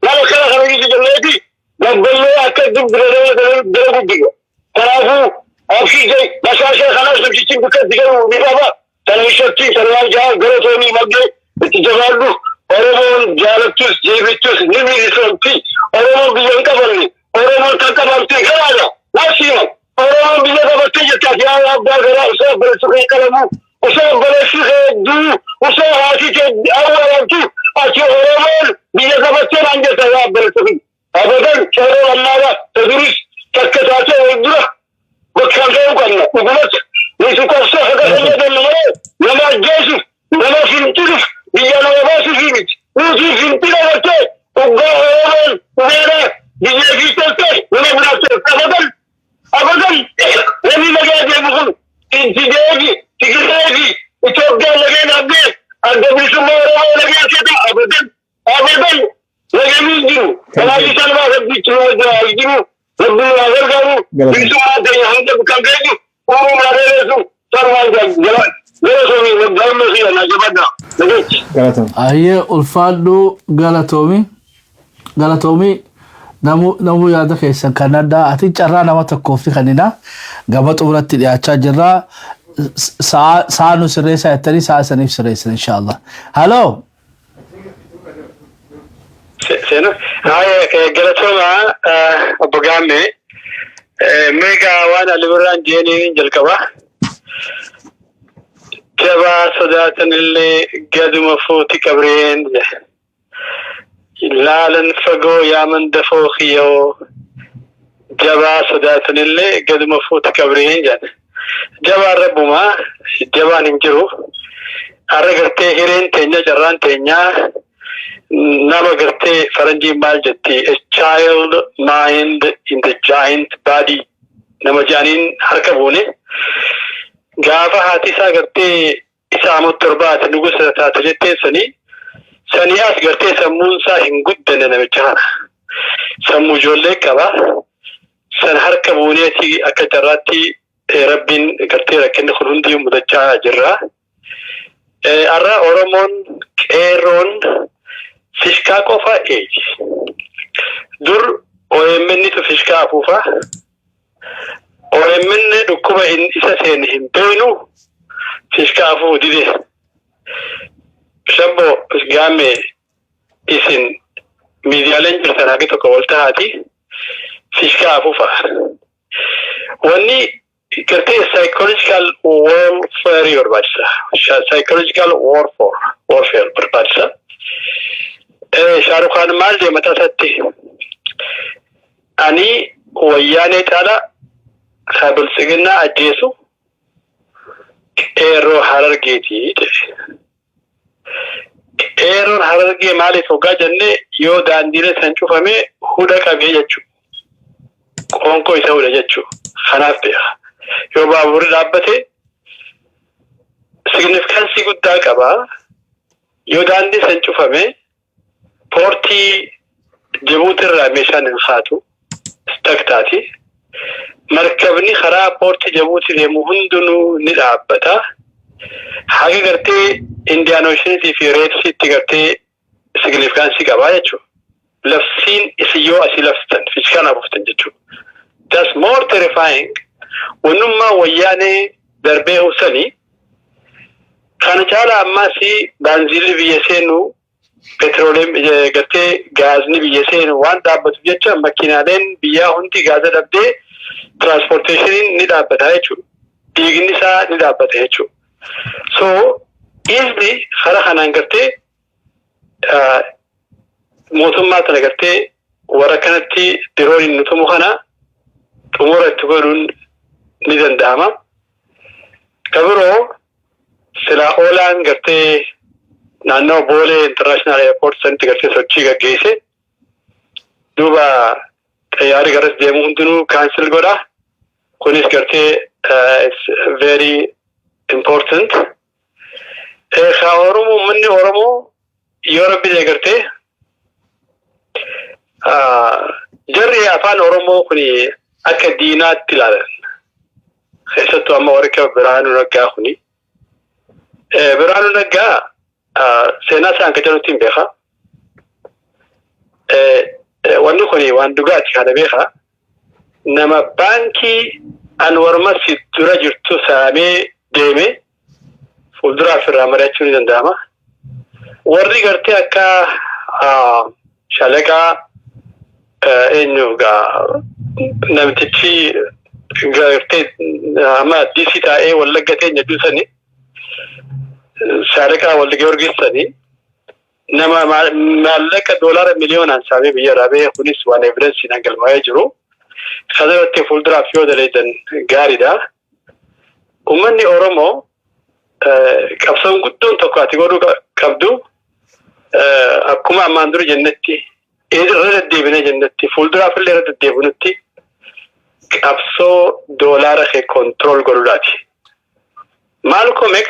لا كلا خليجي جلاتي قبل أكدب درجة دقيقة تعرفوا أبشي جاي بس عشان خلاص نمشي بكرة دقيقة بابا تلميشتي تلوان جاه قرطوني مبدأ تجمعنا أورمون جالتوس جيبتوس نمي رسولتي أورمون بيجان كبرني أورمون كبرتي كلانا ناسينا أورمون بيجان كبرتي جتاجي أبدا غير أسا برسوكي كلامه أسا برسوكي دو أسا هاتي أول أنتو أتي أورمون بيجان كبرتي عند سيا برسوكي أبدا شهر الله تدرس تكتاته ودرا وكانوا كنا وقلت ليس كوسا هذا لما جيسف لما فهمتلف بيجانا وباسي فينيت وزي فهمتنا وقتي وقاهم وغيره بيجي في تلتي ونبناتي أبدا لمي مجال يبقون انتجاجي تجاجي اتوقع لغين أبدي أدبي سمارا لغين كده أبدا لغين يجيو ولا يسال ما ربي تلوزا يجيو ربي أغير قالوا بيسو ما دي هم ده بكام جيجي وهم رأيسو سروان جلال ليسوني مدام مسيح نجبنا نجيش أيه ألفادو غلطومي نمو يادا كيسان كندا أتي جرى نما تكوفتي خنينا قبط أولاد تيجا جرى سانو سريسا يتري سانيف سريسا إن شاء الله هلو سينا هاي غلطوما أبو جامي ميغا وانا لبران جيني جلكوا جبا صداتن اللي قدم فوتي كبرين لالن فقو يا من دفو خيو جبا صداتن اللي قدم فوتي كبرين جبا ربما جبا نمجرو أرغرتي هيرين تنيا جران تنيا نما غرتي فرنجي مال جتي a child mind in the giant body نما جانين حركبوني غافا هاتي سا غرتي إسامو تربات نغس تاتجتي سنياس غرتي سمون سا هنگدن نما جانا سمو جولي كبا سن حركبوني تي أكتراتي ربين غرتي ركن خلوندي مدجا جرا أرى أورمون كيرون فيشكا كوفا إيج دور ويمني تفيشكا كوفا ويمني دكوبا إن إساسينهم بينو فيشكا فو ديدي شابو جامي إسن ميديالين برساناكي تقولتا هاتي فيشكا فوفا واني كرتي psychological warfare يورباتسا psychological warfare برباتسا شاروخان مال دي متاساتي أني وياني تعالى خابل سجنا أجيسو إيرو حررجيتي إيرو حررجي مالي فوقا جنة يو داندينة سنشو فمي هودا كابي جاتشو كونكو يساولا جاتشو خناف بيها يو بابور دابته significance guddaa qaba yoo daandii san cufame poortii Jibuutirraa meeshaan hin haatu staktaati markabni karaa poortii Jibuutii deemu hundinuu ni dhaabbata haga gartee Indian Ocean fi Red Sea itti gartee significance qaba jechuudha lafsiin isiyyoo asii laftan fiizikaan abuuftan jechuudha that's more terrifying wanummaa wayyaanee darbee hubsanii كان جالا أماسي بنزيل بيسينو بتروليم قتة غازني بيسينو وان دابت بيجا مكينالين بيا هنتي غازة دبدي ترانسبورتيشن ندابت هايشو ديغني سا ندابت هايشو so easily خرخنا قتة موسم تنا قتة وركنتي ترولين نتموخنا تمورة تقولون ندن داما كبرو سلا أولان قرتي نانو بولي انترناشنال ايرپورت سنت قرتي سوچي گيسه دوبا تياري قرس ديمون دنو كانسل گودا كونيس قرتي it's very important خا اورمو مني اورمو يوروبي دي قرتي جري افان اورمو كوني اكا دينات تلالن خيستو اما وركا برانو نقا خوني برانو نقا سينا سان كجانو تيم بيخا wanni kuni waan dhugaati kana beekaa nama baankii Anwar Masjid dura jirtu saamee deeme fuulduraaf irraa mari'achuun ni danda'ama. Warri gartee akka shalagaa eenyuugaa namtichi gartee amma DC taa'ee wallagga teenya duusanii shalagaa wallagga horgeessanii nama maallaqa doolaara miliyoonaan saamee biyya irraa ba'e kunis waan evidensiin galmaa'ee jiru. Kanarratti fuulduraaf yoo daleedan gaariidha. Uummanni Oromoo qabsoon guddoon tokko ati godhuu qabdu akkuma ammaan dura jennetti irra deddeebinee jennetti fuulduraaf illee irra deddeebinutti qabsoo doolaara kee kontirool godhuudhaati. Malcolm X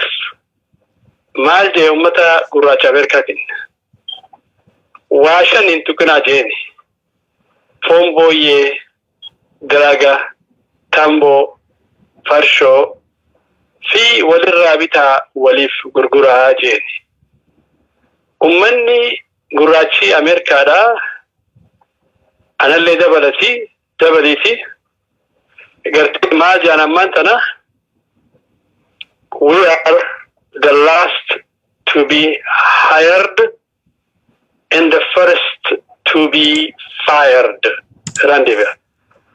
maal jee uummata gurraacha Ameerikaatiin waa shan hin tuqinaa jeeni foon booyyee daraga tamboo farshoo fi walirraa bitaa waliif gurguraa jeeni. Ummanni gurraachi Ameerikaadhaa anallee dabaliiti gartee maal jaan ammaan tana we are the last to be hired and the first to be fired. Randiver.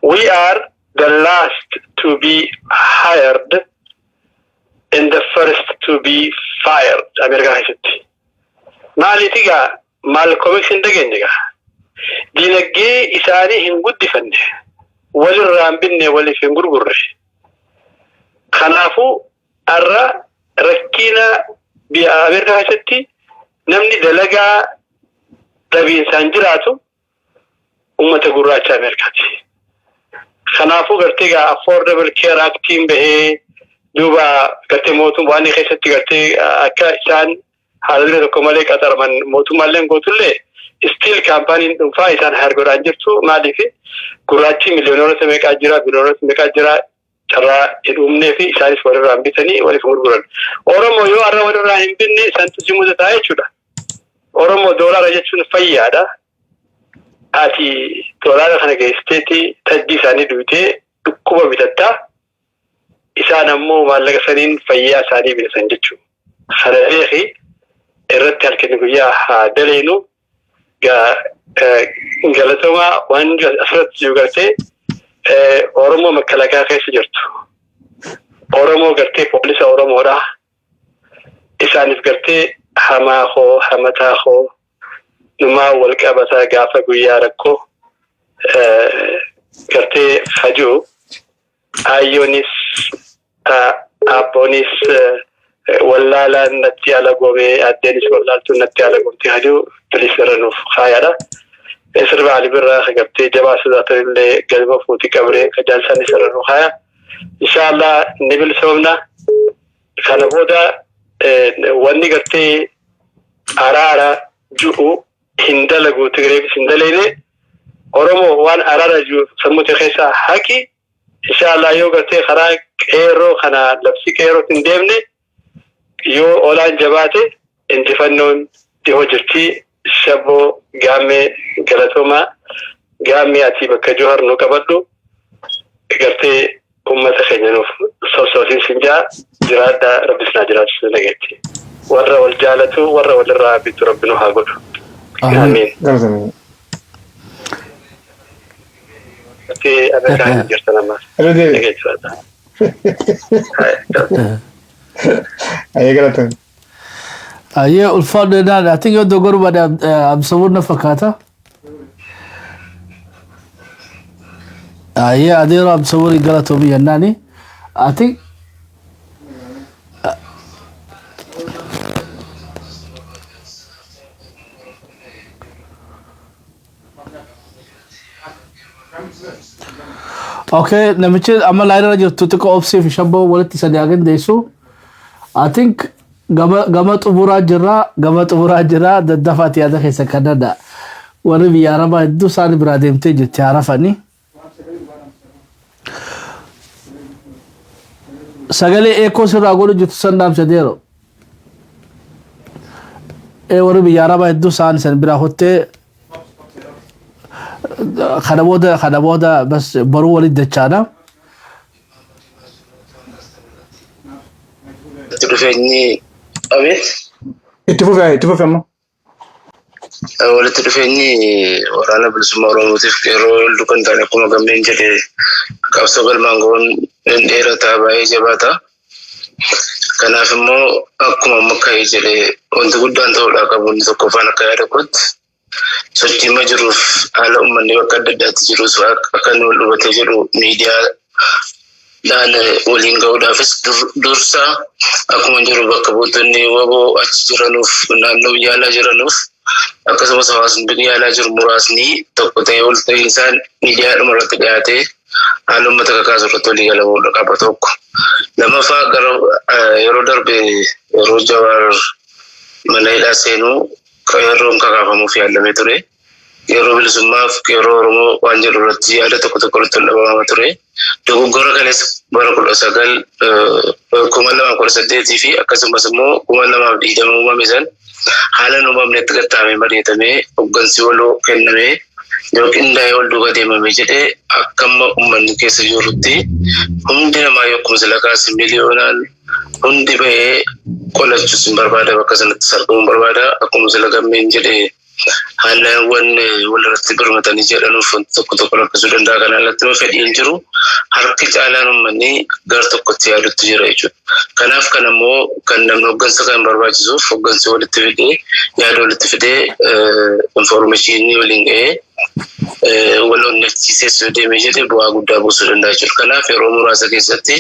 We are the last to be hired and the first to be fired. America has it. Malitiga Malcolm X in the Gendiga. Dinagay isani in good defend. Wali rambinne wali fingurgurre. Khanafu arra rakina bi America has it. Namni dalaga Rabin Sanjiratu ummata gurraacha Ameerikaati. Kanaafuu gartee affordable care actiin bahee duuba gartee mootummaan keessatti gartee akka isaan haalli tokko malee qaxaraman mootummaalleen gootullee still kaampaaniin dhuunfaa isaan hargodhaan jirtu maaliif gurraachi miliyoonota meeqaa jira biliyoonota meeqaa jira carraa hidhuumnee fi isaanis walirraan bitanii waliif gurguran. Oromoo yoo har'a walirraa hin binne santu si mudataa jechuudha. Oromoo doolaara jechuun fayyaadha. Ati doolaara kana geesteeti tajji isaanii duutee dhukkuba bitattaa isaan ammoo maallaqa saniin fayyaa isaanii bitatan jechuudha. Kana beeki irratti halkanii guyyaa haa daleenu galatoomaa waan asirratti jiru gartee Oromoo makkalakaa keessa jirtu. Oromoo gartee poolisa Oromoodha. Isaanis gartee hamaa hoo hamataa hoo numaa wal qabataa gaafa guyyaa rakkoo gartee hajuu ayyoonis abboonis wallaalaan natti ala goomee addeenis wallaaltuun natti ala goomtee hajuu bilis irranuuf kaayaadha. Sirba Ali Birraa gartee jabaa sodaatanii galma fuutii qabree kajaalsanis irranuuf kaaya. Inshaallah ni bilisoomna. Kana booda wanni gartee araara ju'u hindalagu Tigreefis hindaleene Oromoo waan araara ju'u sammuuti keessaa haqi inshaallah yoo gartee karaa qeerroo kana labsi qeerrootti hin deemne yoo olaan jabaate injifannoon dhihoo jirti. Shabboo gaammee galatoomaa gaammee ati bakka Johar nu qabadhu gartee ummata keenya nuuf sobsoosiin sinjaa jiraadhaa rabbis naa jiraatu nageetti. Warra wal jaalatu warra walirraa bitu rabbi nu haa godhu. Amiin. Gartee Ameerikaa hin jirtan ammaas. Nageetti. Aye galatoon. Aye ulfaadhu naan I think yoo dogoru bada absabuun na fakkaata. Aye adeero absabuun galatoomi yennaani. I think okay namichi amma laayirra jirtu xiqqoo obsiif shabboo walitti sadii hagan deessu. I think gama xumuraa jira daddafaati yaada keessa kanada warri biyya arabaa hedduu isaanii biraa deemtee jirti harafanii. Sagalee eekoo sirraa godhu jirtu sandaamsa deero. Warri biyya arabaa hedduu isaanii san biraa hottee خدمودا بس برو ولد دچانا تدفعني أبيت اتفوف أما ولا تدفعني ورانا بالسمارة موتيف كيرو لكن تاني كم كمين جدي كابسوغل مانغون إيرا تابعي جباتا كنا فمو أكما مكاي جدي وانت قدان تولا كابون تكوفانا كيارا كنت سوتي مجروف على أمني وكددات جروس وأكنو لوتجرو ميديا dan waliin ga'uudhaafis dursa akkuma jiru bakka buutonni waboo achi jiranuuf naannoo yaalaa jiranuuf akkasumas hawaasni biyya yaalaa jiru muraasni tokko ta'ee ol ta'ee isaan miidiyaadhuma irratti dhiyaatee haala uummata kakaasu irratti walii galamuudha qaba tokko. Lammaffaa gara yeroo darbe yeroo Jawaar mana hidhaa seenuu yeroon kakaafamuuf yaalamee ture. Yeroo bilisummaaf yeroo Oromoo waan jedhu irratti yaada tokko irratti dhabamaa ture. Dogoggora kanes bara 2018 fi akkasumas immoo 2020 uumame san haala uumamnetti gattaamee mari'atamee hoggansi waloo kennamee yookiin daa'ee wal duukaa deemamee jedhee akkamma uummanni keessa jirutti hundi namaa yokkuma silakaas miliyoonaan hundi bahee qolachuus hin barbaada bakka sanatti sarbamuun barbaada akkuma silagammeen jedhee haalawwan walirratti birmatanii jedhanuuf tokko rakkisuu danda'a kan alatti fedhiin jiru harki caalaan uummanni gar tokkotti yaadutti jira jechuudha. Kanaaf kan ammoo kan namni hoggansa kan barbaachisuuf hoggansi walitti fidee yaada walitti fidee informaashinii waliin ga'ee wal onnachiisee deemee jedhee bu'aa guddaa buusuu danda'a jechuudha. Kanaaf yeroo muraasa keessatti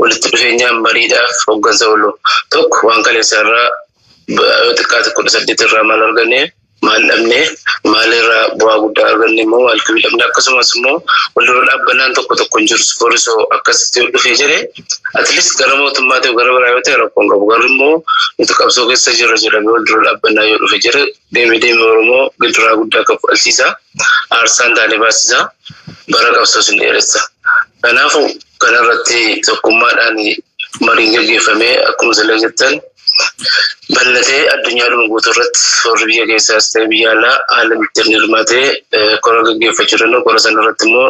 walitti dhufeenyaan mariidhaaf hoggansa waloo tokko waan kaleessaarraa xiqqaa 18 irraa maal arganne maal dhabne maalirraa bu'aa guddaa arganne immoo maal kibidhamne akkasumas immoo waldura dhaabbannaan tokko hin jiru spoorisoo akkasitti dhufee jedhee at least gara mootummaa ta'e gara biraa yoo ta'e rakkoon qabu garuu immoo nuti qabsoo keessa jira jedhamee waldura dhaabbannaa yoo dhufe jira deemee Oromoo gidiraa guddaa kan fudhasiisa aarsaan taanee baasisa bara qabsoo sin dheeressa. Kanaaf kanarratti tokkummaadhaan mariin gaggeeffamee akkuma sila jettan bal'atee addunyaadhuma guutuu irratti warri biyya keessaas ta'e biyya alaa haala ittiin hirmaatee kora gaggeeffachuu danda'u. Kora sana irratti immoo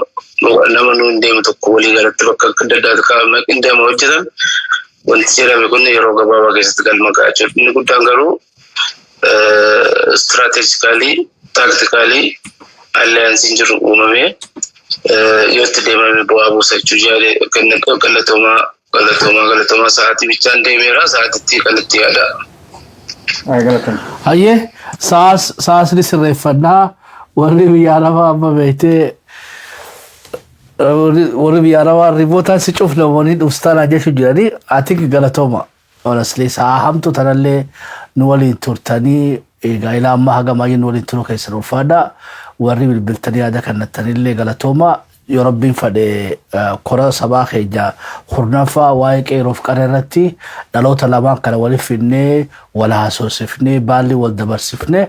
nama nuun deemu tokko walii galatti bakka adda addaatti kaa'amee qindeema hojjetan wanti jedhame kun yeroo gabaabaa keessatti galma ga'a jechuudha. Inni guddaan garuu istiraatejikaalii taaktikaalii alliyaansiin jiru uumamee yoo itti deemame bu'aa buusa jechuudha. Galatoomaa sa'aatii bichaan deemeera sa'aatiitti kan itti yaada. Hayyee saasni sirreeffannaa warri biyya lafaa amma beektee warri biyya lafaa ribootaan si cufna waliin dhufstaan jechuun jiranii ati galatooma. Honestly sa'a hamtu tanallee nu waliin turtanii egaa ilaa amma haga maayin waliin turuu keessa ulfaadha. Warri bilbiltanii yaada kannattanillee galatooma. Yoo rabbiin fadhe kora sabaa keenya hurnaffaa waa'ee qeeroof qararratti dhaloota lamaan kana waliif finnee wal haasofsiifnee baalli wal dabarsifnee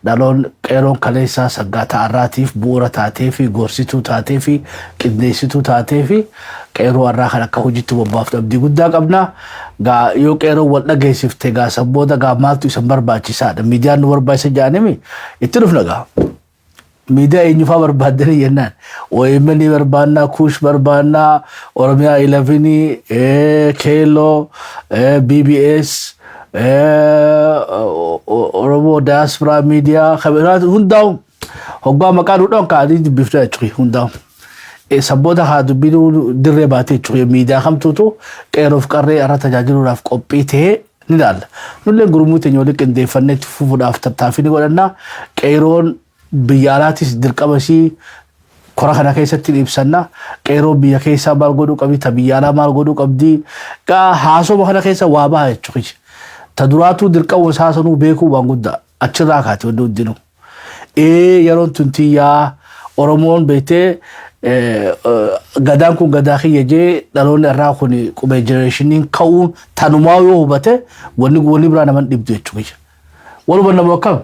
dhaloon qeeroon kaleessaa saggaa ta'arraatiif bu'uura taatee fi gorsituu taatee fi qindeessituu taatee fi qeeroo har'aa kan akka hojiitti bobbaaftu abdii guddaa qabna. Yoo qeeroo wal dhageessifte gaa sabbooda gaa maaltu isan barbaachisaadha miidiyaan nu barbaachisa jedhanimi itti dhufna gaa. Media eenyufaa barbaadanii jennaan OMN barbaannaa Kuush barbaannaa Oromiyaa 11 Keeloo BBS Oromoo Diaspora Media kabiraat hundaa'u hoggaa maqaa dhuudhaan kaa'anii dubbifnaa jechuudha hundaa'u. Sabboota haa dubbinuu dirree baatee jechuudha miidiyaa kamtuutu qeeroof qarree irra tajaajiluudhaaf qophii ta'ee ni ilaalla. Nullee gurmuu teenya waliin qindeeffannee itti fufuudhaaf tattaaffii ni godhannaa qeeroon biyya alaatis dirqamasii kora kana keessatti ibsanna qeeroo biyya keessaa maal godhuu qabdi ta biyya alaa maal godhuu qabdi haasoma kana keessa waa baha jechuudha. Ta duraatu dirqama haasanuu beekuu waan guddaa achirraa kaate wanti hundinuu. Yeroon tuntiyyaa Oromoon beektee gadaan kun gadaa kiyya jee dhaloonni irraa kun qubee jenereeshiniin ka'uun tanumaa yoo hubate wanni biraa naman dhibdu jechuudha. Walumaa nama akkam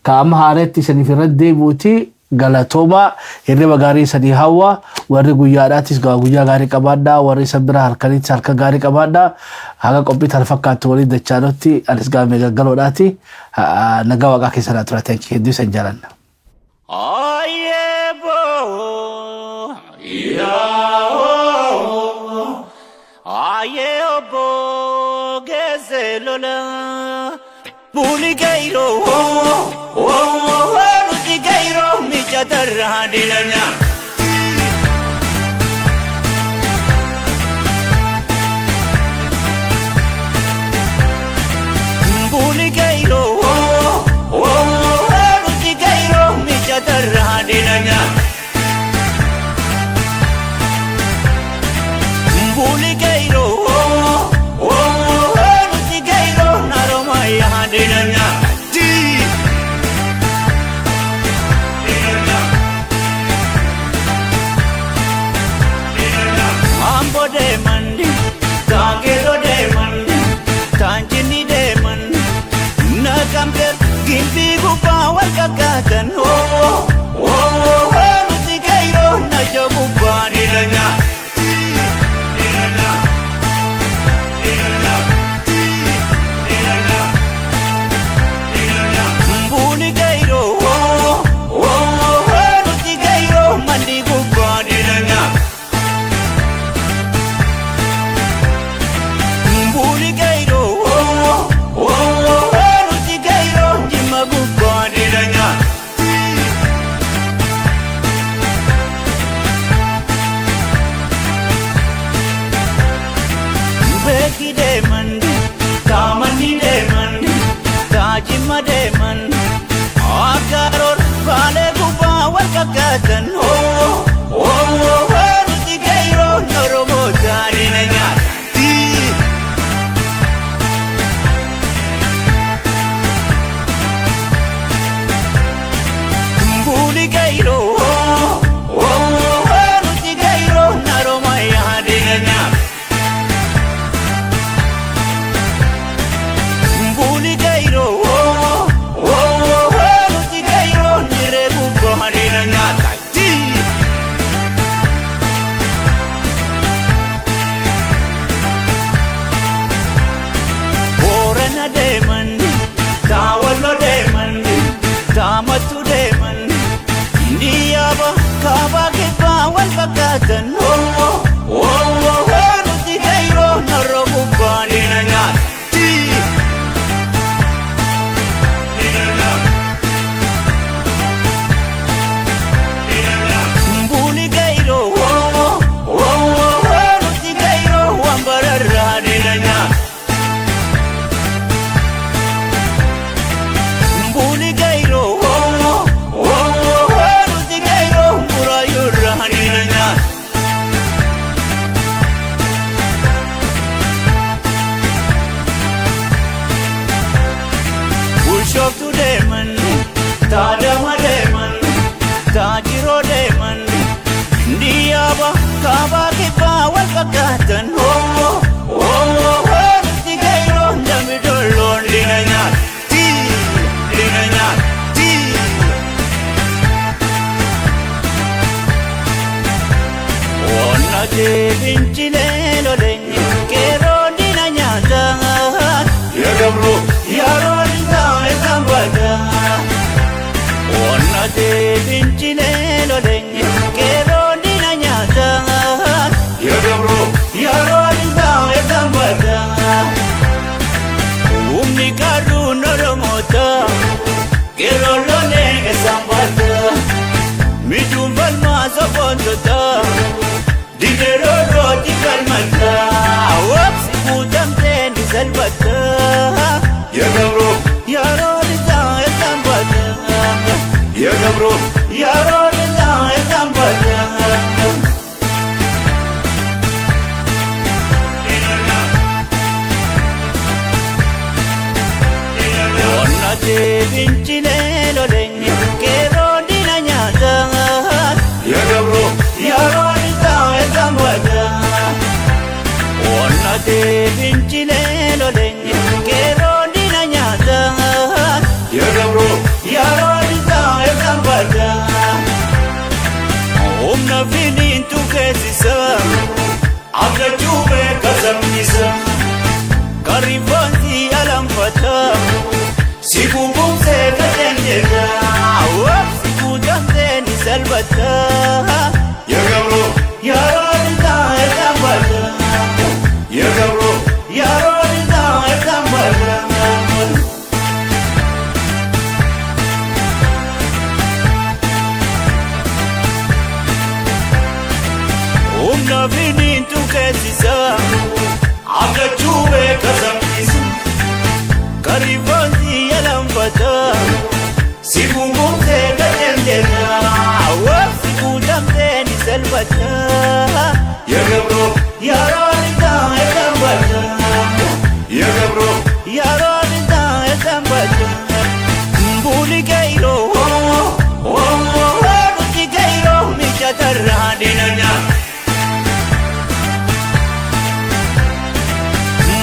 kaama haaretti saniif irratti deebi'uuti galatooma hirriba gaarii sanii hawwa warri guyyaadhaatis guyyaa gaarii qabaadhaa warri isa bira halkaniitis halka gaarii qabaadhaa haga qophii tan fakkaattu waliin dachaanotti anis gaamee gaggaloodhaati nagaa waaqaa keessa naa tura hedduu isan jaalanna. Aye obo gezelola Buli gairo Ruti gairo mi chatarra dilanya Buli gairo Ruti gairo mi chatarra dilanya Buli gairo Ruti gairo naroma ya dilanya Mambo de mandi Tagero de mandi Tanjini de mandi Nakamper Gimpi gupa wakakatan Ruti gairo najo gupa dilanya Buli gairo Ruti gairo mandi gupa dilanya Buli gairo Ruti gairo jima gupa dilanya Beki de mandi Tamani de mandi Tajima de mandi Akaror Vale gupa wakakatan Ruti gairo noromo jarinanya Buli gairo Ruti gairo naroma jarinanya Buli gairo Ruti gairo nire gupa jarinanya Borana de mandi Tawalo de mandi Tamatu de mandi Indiyaba Kaba kipa wal bakatan Ruti gairo naro gupa jarinanya Buli gairo Ruti gairo wambararra dilanya Buli gairo Ruti gairo murayurra dilanya Ulshoftu de mandi Tadama de mandi Tajiro de mandi Ndiyaba Kaba kipa wal bakatan Ruti gairo ndamidolo dilanya Onna de vincile lo degno Kero dilanya Yagabro Yaro dita esambata Onna de vincile lo degno Kero dilanya Yagabro Yaro dita esambata Umni karu noromota Kero lo nege sambata Mijumval maso kontota Digero roti kalmata Wapsi kudamte ni salbata Yagabro Yaro dita esambata Yagabro Yaro dita esambata Onna de vincile lo degno Kero dilanya Yagabro Yaro dita esambata Onna de vincile lo degno Kero dilanya Yagabro Yaro dita esambata Omna finin tu kesisa Aga chube kasamisa Karifanti alam fata Siku bumse katengega Siku damte ni salbata Yagabro nafinin tu kesisa akachube kasambisa karibanzi yalambata sibumumte kajendena wafikudamte ni selbata yagabro yaronita etambata yagabro yaronita etambata mbuli kairo nuti kairo michatarradinanya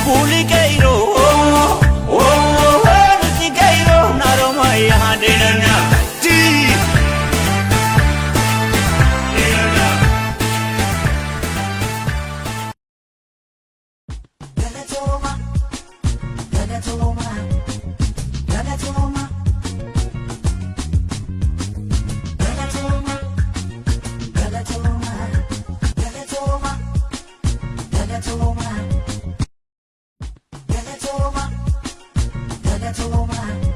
mbuli kairo nuti kairo naromayadinanya Galatoma.